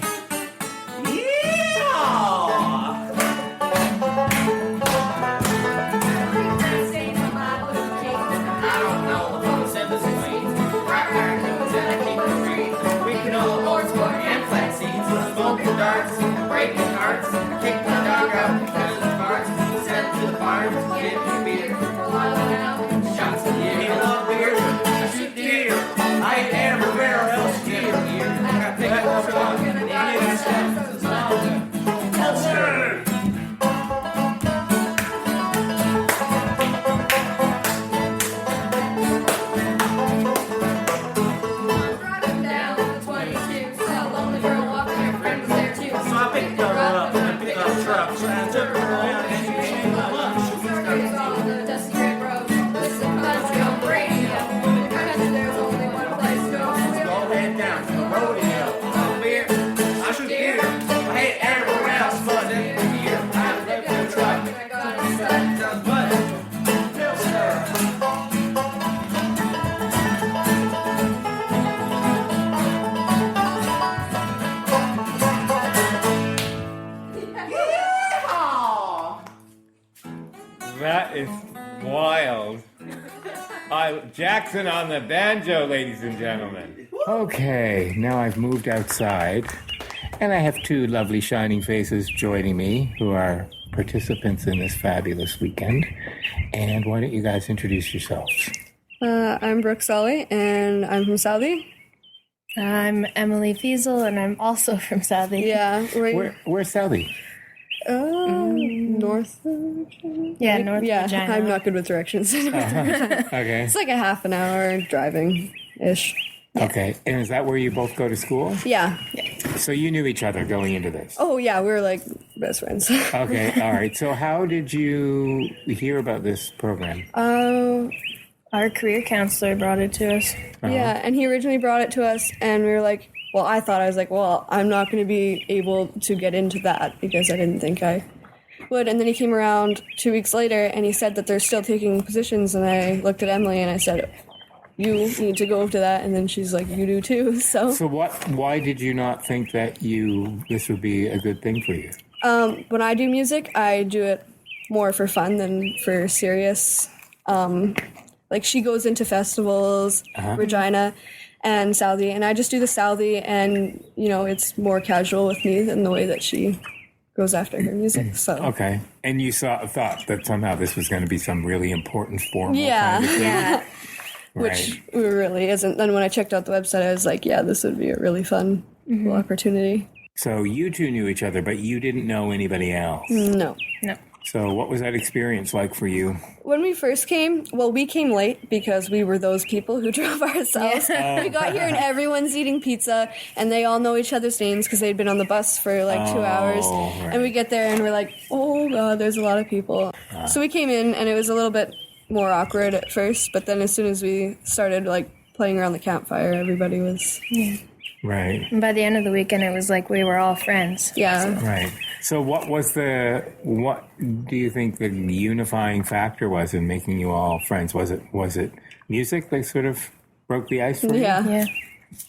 That is wild. Jackson on the banjo, ladies and gentlemen. Okay, now I've moved outside, and I have two lovely shining faces joining me who are participants in this fabulous weekend. And why don't you guys introduce yourselves? I'm Brooke Sully, and I'm from Southie. I'm Emily Fiesel, and I'm also from Southie. Yeah. Where's Southie? North. Yeah, North Regina. I'm not good with directions. Okay. It's like a half an hour driving-ish. Yeah. Okay, and is that where you both go to school? Yeah. So you knew each other going into this? Oh, yeah, we were like best friends. Okay, all right. So how did you hear about this program? Our career counselor brought it to us. Yeah, and he originally brought it to us, and we were like, well, I was like, well, I'm not going to be able to get into that because I didn't think I would. And then he came around 2 weeks later, and he said that they're still taking positions, and I looked at Emily, and I said, you need to go to that, and then she's like, you do too, so. So why did you not think that this would be a good thing for you? When I do music, I do it more for fun than for serious. Like, she goes into festivals, Regina and Southie, and I just do the Southie, and, it's more casual with me than the way that she goes after her music, so. Okay. And you thought that somehow this was going to be some really important formal kind of thing? Yeah. Right. Which really isn't. Then when I checked out the website, I was like, yeah, this would be a really fun cool opportunity. So you two knew each other, but you didn't know anybody else? No. So what was that experience like for you? When we first came, we came late because we were those people who drove ourselves. We got here and everyone's eating pizza, and they all know each other's names because they'd been on the bus for like 2 hours. Right. And we get there and we're like, oh God, there's a lot of people. So we came in and it was a little bit more awkward at first, but then as soon as we started like playing around the campfire, everybody was... Right. And by the end of the weekend, it was like we were all friends. Yeah. Right. So what do you think the unifying factor was in making you all friends? Was it music that sort of broke the ice for you? Yeah.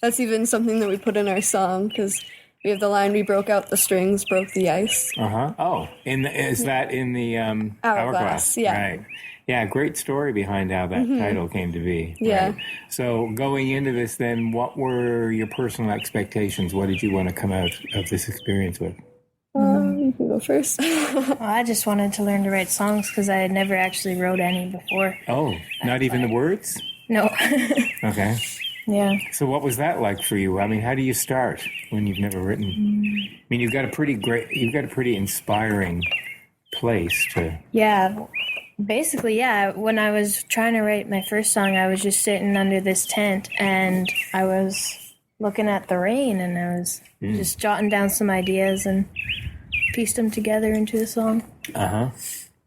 That's even something that we put in our song, because we have the line, we broke out the strings, broke the ice. Oh, is that in the Hourglass? Yeah. Right. Yeah, great story behind how that title came to be. Yeah. Right. So going into this then, what were your personal expectations? What did you want to come out of this experience with? You can go first. Well, I just wanted to learn to write songs because I had never actually wrote any before. Oh, not even the words? No. Okay. Yeah. So what was that like for you? I mean, how do you start when you've never written? I mean, you've got a pretty inspiring place to... Yeah. Basically, yeah. When I was trying to write my first song, I was just sitting under this tent and I was looking at the rain and I was just jotting down some ideas and pieced them together into a song.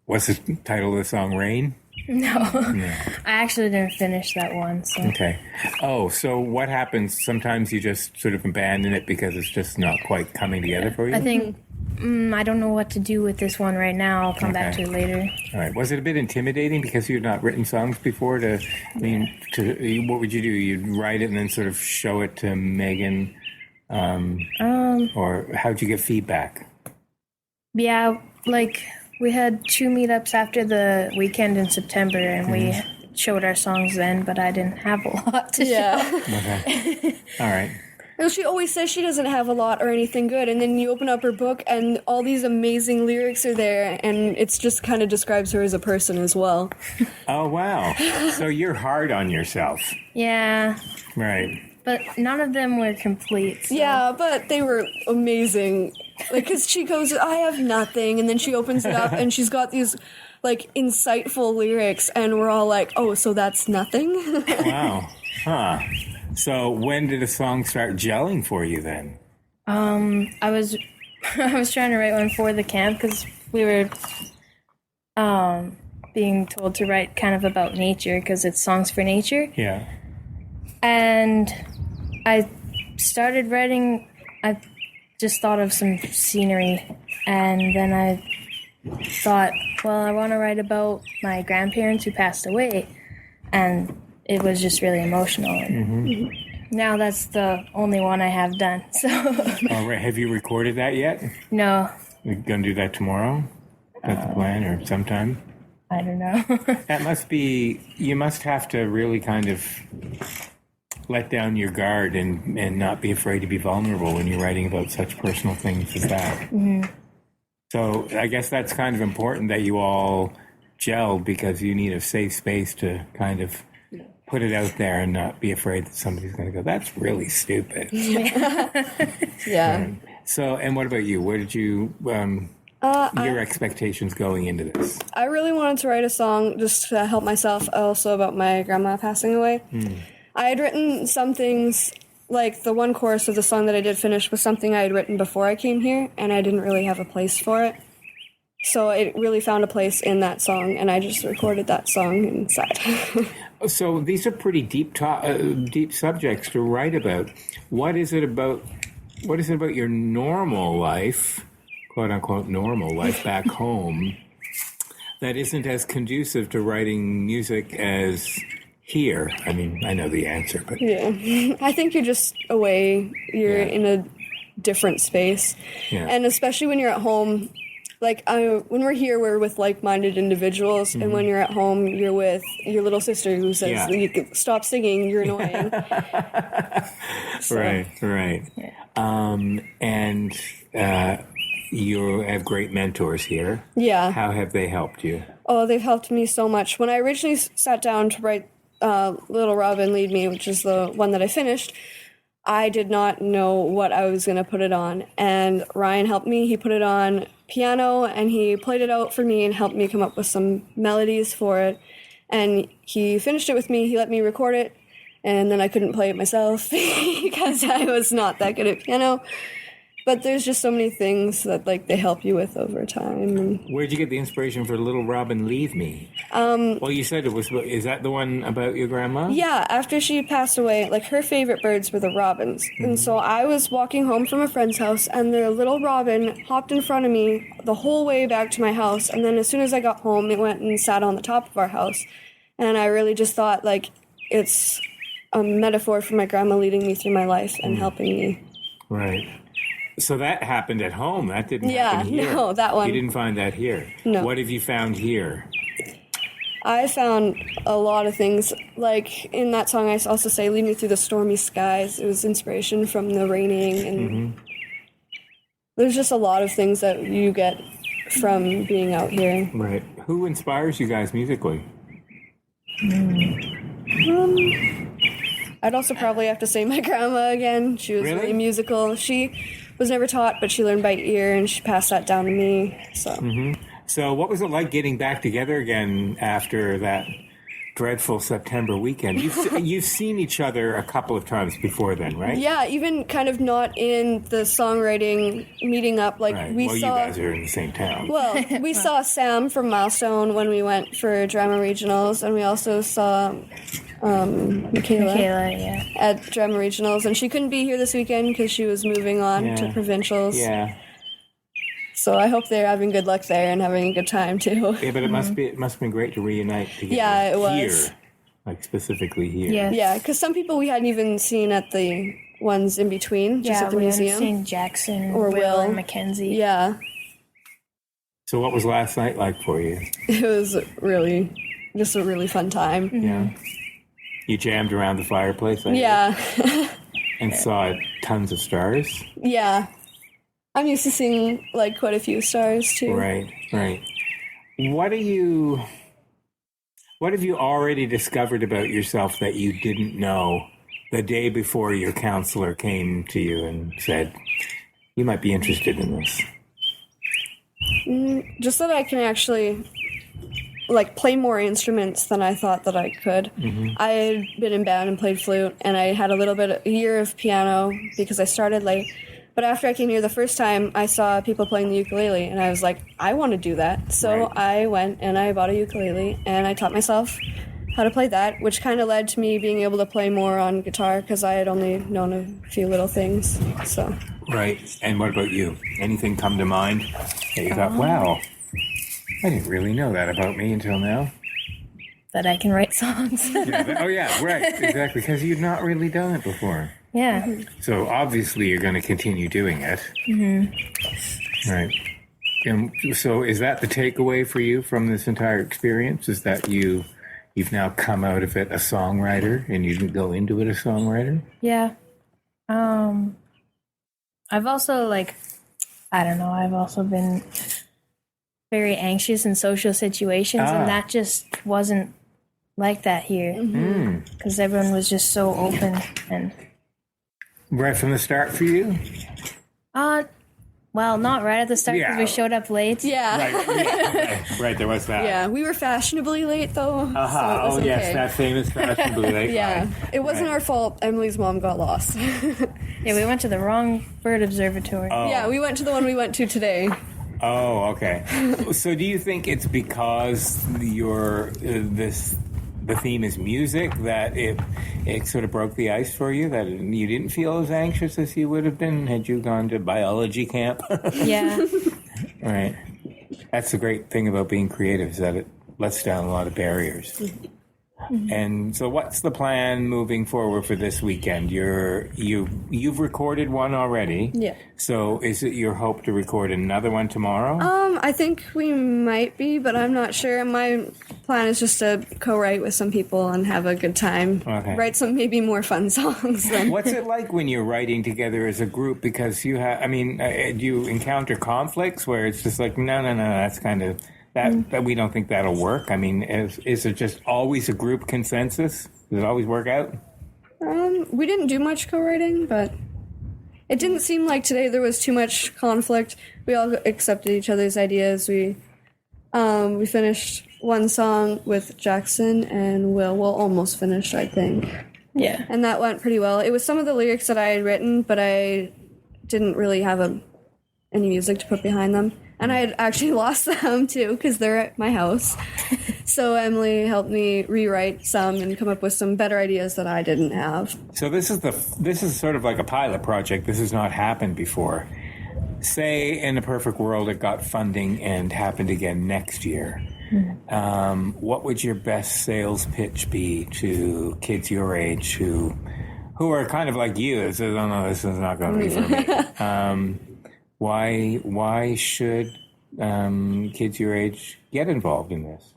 What's the title of the song, Rain? No. I actually didn't finish that one. So. Okay. Oh, so what happens? Sometimes you just sort of abandon it because it's just not quite coming together for you? I think... I don't know what to do with this one right now. I'll come back to it later. All right. Was it a bit intimidating because you'd not written songs before? What would you do? You'd write it and then sort of show it to Megan? Or how'd you get feedback? Yeah, like we had 2 meetups after the weekend in September and we showed our songs then, but I didn't have a lot to show. Okay. All right. Well, she always says she doesn't have a lot or anything good, and then you open up her book and all these amazing lyrics are there, and it's just kind of describes her as a person as well. Oh, wow. So you're hard on yourself. Yeah. Right. But none of them were complete. So. Yeah, but they were amazing. Like, because she goes, I have nothing, and then she opens it up, and she's got these, like, insightful lyrics, and we're all like, oh, so that's nothing? Wow. Huh. So when did a song start gelling for you then? I was trying to write one for the camp because we were being told to write kind of about nature because it's songs for nature. Yeah. And I started writing, I just thought of some scenery, and then I thought, well, I want to write about my grandparents who passed away, and it was just really emotional. And now that's the only one I have done. So. All right. Have you recorded that yet? No. You're going to do that tomorrow? That's the plan, or sometime? I don't know. That must be, you must have to really kind of let down your guard and not be afraid to be vulnerable when you're writing about such personal things as that. So I guess that's kind of important that you all gel because you need a safe space to kind of put it out there and not be afraid that somebody's going to go, that's really stupid. Yeah. So, and what about you? Where did you, your expectations going into this? I really wanted to write a song just to help myself, also about my grandma passing away. I had written some things, like the one chorus of the song that I did finish was something I had written before I came here, and I didn't really have a place for it. So it really found a place in that song, and I just recorded that song inside. So these are pretty deep subjects to write about. What is it about your normal life, quote unquote normal life back home, that isn't as conducive to writing music as here? I mean, I know the answer, but Yeah. I think you're just away. You're in a different space. Yeah. And especially when you're at home, like when we're here, we're with like-minded individuals. And when you're at home, you're with your little sister who says, you can stop singing, you're annoying. Right. And you have great mentors here. Yeah. How have they helped you? Oh, they've helped me so much. When I originally sat down to write Little Robin Lead Me, which is the one that I finished, I did not know what I was going to put it on. And Ryan helped me. He put it on piano and he played it out for me and helped me come up with some melodies for it. And he finished it with me. He let me record it. And then I couldn't play it myself because I was not that good at piano. But there's just so many things that like they help you with over time. Where'd you get the inspiration for Little Robin Leave Me? Well, you said it was. Is that the one about your grandma? Yeah, after she passed away, like her favorite birds were the robins. And so I was walking home from a friend's house and the little robin hopped in front of me the whole way back to my house. And then as soon as I got home, it went and sat on the top of our house. And I really just thought like it's a metaphor for my grandma leading me through my life and helping me. Right. So that happened at home. That didn't happen here. No, that one. You didn't find that here. No. What have you found here? I found a lot of things. Like in that song, I also say, "Lead me through the stormy skies." It was inspiration from the raining, and there's just a lot of things that you get from being out here. Right. Who inspires you guys musically? I'd also probably have to say my grandma again. She was really musical. She was never taught, but she learned by ear, and she passed that down to me. So. So what was it like getting back together again after that dreadful September weekend? You've seen each other a couple of times before then, right? Yeah, even kind of not in the songwriting meeting up. Like we saw. You guys are in the same town. Well, we saw Sam from Milestone when we went for drama regionals, and we also saw Michaela at drama regionals, and she couldn't be here this weekend because she was moving on to provincials. Yeah. So I hope they're having good luck there and having a good time too. Yeah, but it must have been great to reunite together. Yeah, it was. Here, like specifically here. Yeah, because some people we hadn't even seen at the ones in between, just at the museum. We hadn't seen Jackson or Will and Mackenzie. Yeah. So what was last night like for you? It was just a really fun time. Yeah. You jammed around the fireplace? And saw tons of stars? Yeah. I'm used to seeing like quite a few stars too. Right. What have you already discovered about yourself that you didn't know the day before your counselor came to you and said, you might be interested in this? Just that I can actually like play more instruments than I thought that I could. I had been in band and played flute, and I had a year of piano because I started late. But after I came here the first time, I saw people playing the ukulele, and I was like, I want to do that. So I went and I bought a ukulele, and I taught myself how to play that, which kind of led to me being able to play more on guitar because I had only known a few little things. So. Right. And what about you? Anything come to mind that you thought, wow, I didn't really know that about me until now? That I can write songs. Right, exactly, because you've not really done it before. Yeah. So obviously you're going to continue doing it. Right. And so is that the takeaway for you from this entire experience? Is that you've now come out of it a songwriter and you didn't go into it a songwriter? Yeah. I've also I've also been very anxious in social situations, and that just wasn't like that here. Because everyone was just so open and... Right from the start for you? Well, not right at the start because we showed up late. Yeah. Right, there was that. Yeah, we were fashionably late though. So it was okay. Yes, that famous fashionably late. Yeah, it wasn't our fault. Emily's mom got lost. Yeah, we went to the wrong bird observatory. Yeah, we went to the one we went to today. Oh, okay. So do you think it's because you're the theme is music, that it sort of broke the ice for you, that you didn't feel as anxious as you would have been had you gone to biology camp? Yeah. Right. That's the great thing about being creative, is that it lets down a lot of barriers. And so what's the plan moving forward for this weekend? You've recorded one already. Yeah. So is it your hope to record another one tomorrow? I think we might be, but I'm not sure. My plan is just to co-write with some people and have a good time. Okay. Write some maybe more fun songs. What's it like when you're writing together as a group? Because do you encounter conflicts where it's just like, no, that's kind of... That we don't think that'll work? I mean, is it just always a group consensus? Does it always work out? We didn't do much co-writing, but it didn't seem like today there was too much conflict. We all accepted each other's ideas. We finished one song with Jackson and Will. Well, almost finished, I think. Yeah. And that went pretty well. It was some of the lyrics that I had written, but I didn't really have any music to put behind them. And I had actually lost them, too, because they're at my house. So Emily helped me rewrite some and come up with some better ideas that I didn't have. So this is sort of like a pilot project. This has not happened before. Say, in a perfect world, it got funding and happened again next year. What would your best sales pitch be to kids your age who are kind of like you? That says, "Oh no, this is not going to be for me." Why should kids your age get involved in this?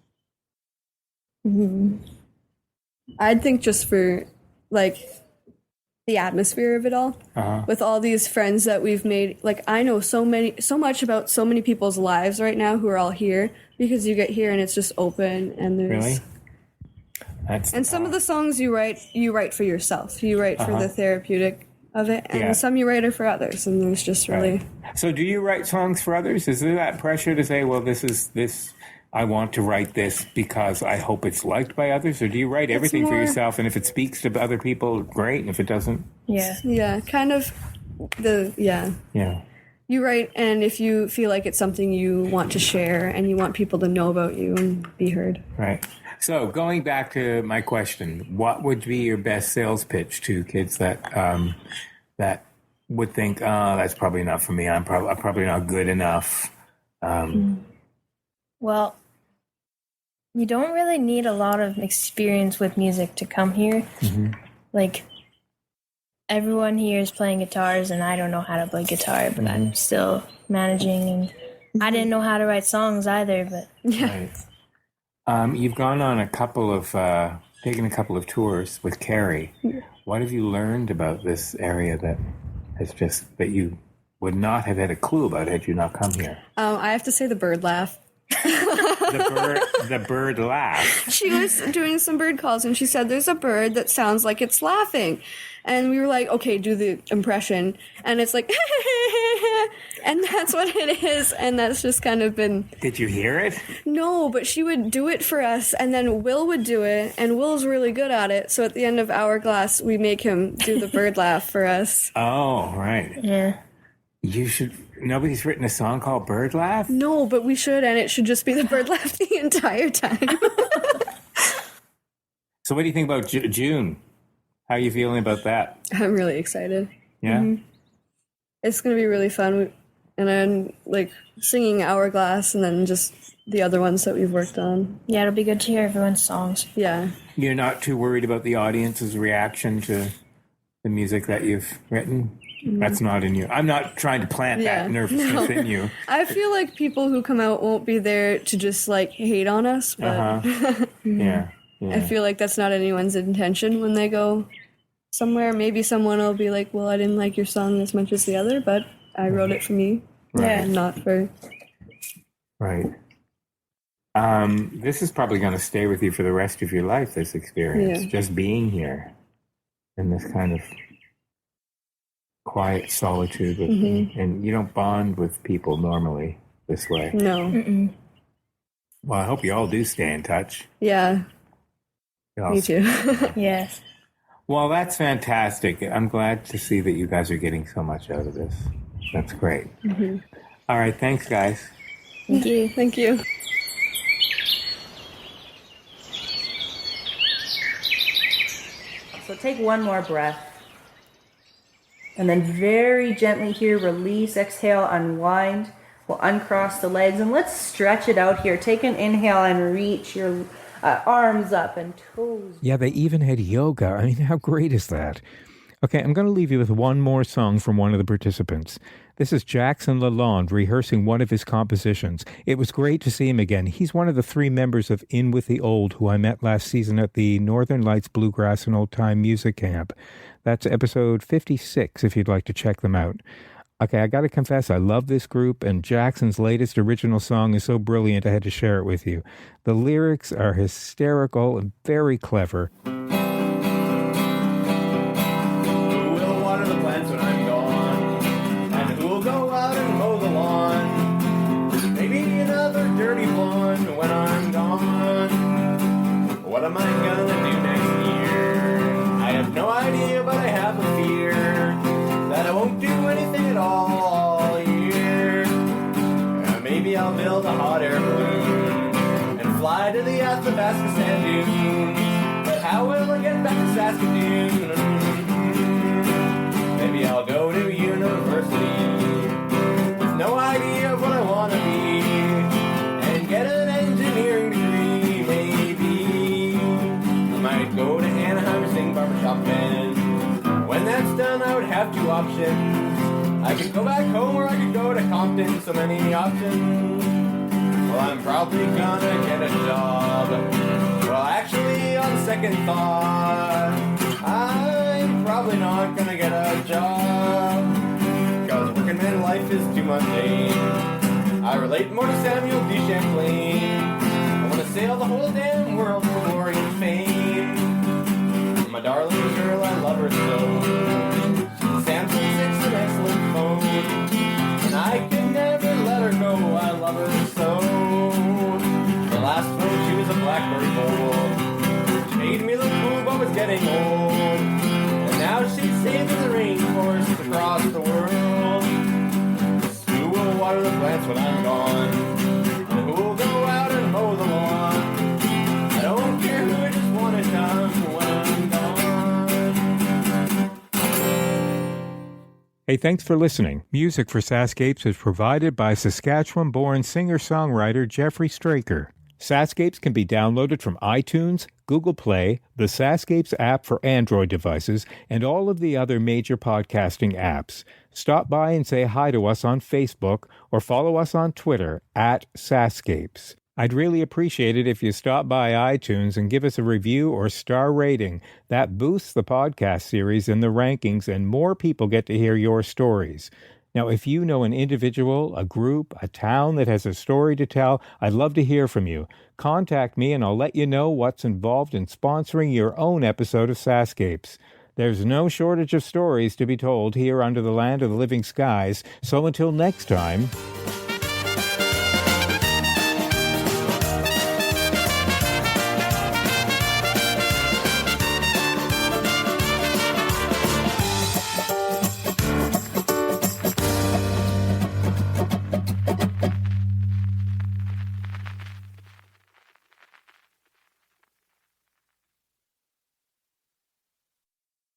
I'd think just for, like, the atmosphere of it all. With all these friends that we've made. Like, I know so much about so many people's lives right now who are all here, because you get here and it's just open and there's... Really? And some of the songs you write for yourself. You write for the therapeutic of it, and some you write are for others, and there's just really... So do you write songs for others? Is there that pressure to say, well, this I want to write this because I hope it's liked by others? Or do you write everything for yourself, and if it speaks to other people, great, and if it doesn't? Yeah, kind of Yeah. You write, and if you feel like it's something you want to share, and you want people to know about you and be heard. Right. So going back to my question, what would be your best sales pitch to kids that would think, oh, that's probably not for me. I'm probably not good enough. Well, you don't really need a lot of experience with music to come here. Like, everyone here is playing guitars, and I don't know how to play guitar, but I'm still managing. And I didn't know how to write songs either, but... Right. You've gone on taken a couple of tours with Carrie. What have you learned about this area that you would not have had a clue about had you not come here? I have to say the bird laugh. The bird laugh. She was doing some bird calls, and she said there's a bird that sounds like it's laughing. And we were like, okay, do the impression. And it's like, and that's what it is. And that's just kind of been... Did you hear it? No, but she would do it for us, and then Will would do it, and Will's really good at it. So at the end of Hourglass, we make him do the bird laugh for us. Oh, right. Yeah. You should... Nobody's written a song called Bird Laugh? No, but we should, and it should just be the bird laugh the entire time. So what do you think about June? How are you feeling about that? I'm really excited. Yeah? It's going to be really fun. And I'm, like, singing Hourglass and then just the other ones that we've worked on. Yeah, it'll be good to hear everyone's songs. Yeah. You're not too worried about the audience's reaction to the music that you've written? That's not in you. I'm not trying to plant that nervousness in you. I feel like people who come out won't be there to just, like, hate on us. But Yeah. I feel like that's not anyone's intention when they go somewhere. Maybe someone will be like, well, I didn't like your song as much as the other, but I wrote it for me. Right. And not for... Right. This is probably going to stay with you for the rest of your life, this experience. Yeah. Just being here in this kind of quiet solitude. And you don't bond with people normally this way. No. Well, I hope you all do stay in touch. Yeah. Me too. Yes. Well, that's fantastic. I'm glad to see that you guys are getting so much out of this. That's great. All right. Thanks, guys. Thank you. Thank you. So take one more breath. And then very gently here, release, exhale, unwind. We'll uncross the legs and let's stretch it out here. Take an inhale and reach your arms up and toes. Yeah, they even had yoga. I mean, how great is that? Okay, I'm going to leave you with one more song from one of the participants. This is Jackson Lalonde rehearsing one of his compositions. It was great to see him again. He's one of the 3 members of In With the Old who I met last season at the Northern Lights Bluegrass and Old Time Music Camp. That's episode 56 if you'd like to check them out. Okay, I got to confess, I love this group, and Jackson's latest original song is so brilliant I had to share it with you. The lyrics are hysterical and very clever. Who will water the plants when I'm gone? And who will go out and mow the lawn? Maybe another dirty one when I'm gone. What am I gonna do next year? I have no idea, but I have a fear that I won't do anything at all year. Maybe I'll build a hot air balloon and fly to the Athabasca sand dunes. But how will I get back to Saskatoon? Maybe I'll go to university with no idea of what I want to be and get an engineering degree. Maybe I might go to Anaheim and sing barbershop band. When that's done, I would have 2 options. I could go back home or I could go to Compton. So many options. Well, I'm probably gonna get a job. Well, actually, on second thought, I'm probably not gonna get a job. Cause working man life is too mundane. I relate more to Samuel D. Champlain. I wanna sail the whole damn world for glory and fame. My darling girl, I love her so. Samsung 6, an excellent phone, and I can never let her go. I love her so. The last phone, she was a BlackBerry Gold. She made me look cool, but was getting old. And now she's saving the rainforests across the world. Who will water the plants when I'm gone? And who will go out and mow the lawn? I don't care who, I just want to come when I'm gone. Hey, thanks for listening. Music for SaskScapes is provided by Saskatchewan-born singer-songwriter Jeffrey Straker. SaskScapes can be downloaded from iTunes, Google Play, the SaskScapes app for Android devices, and all of the other major podcasting apps. Stop by and say hi to us on Facebook or follow us on Twitter @SaskScapes. I'd really appreciate it if you stop by iTunes and give us a review or star rating. That boosts the podcast series in the rankings and more people get to hear your stories. Now, if you know an individual, a group, a town that has a story to tell, I'd love to hear from you. Contact me and I'll let you know what's involved in sponsoring your own episode of SaskScapes. There's no shortage of stories to be told here under the land of the living skies. So until next time...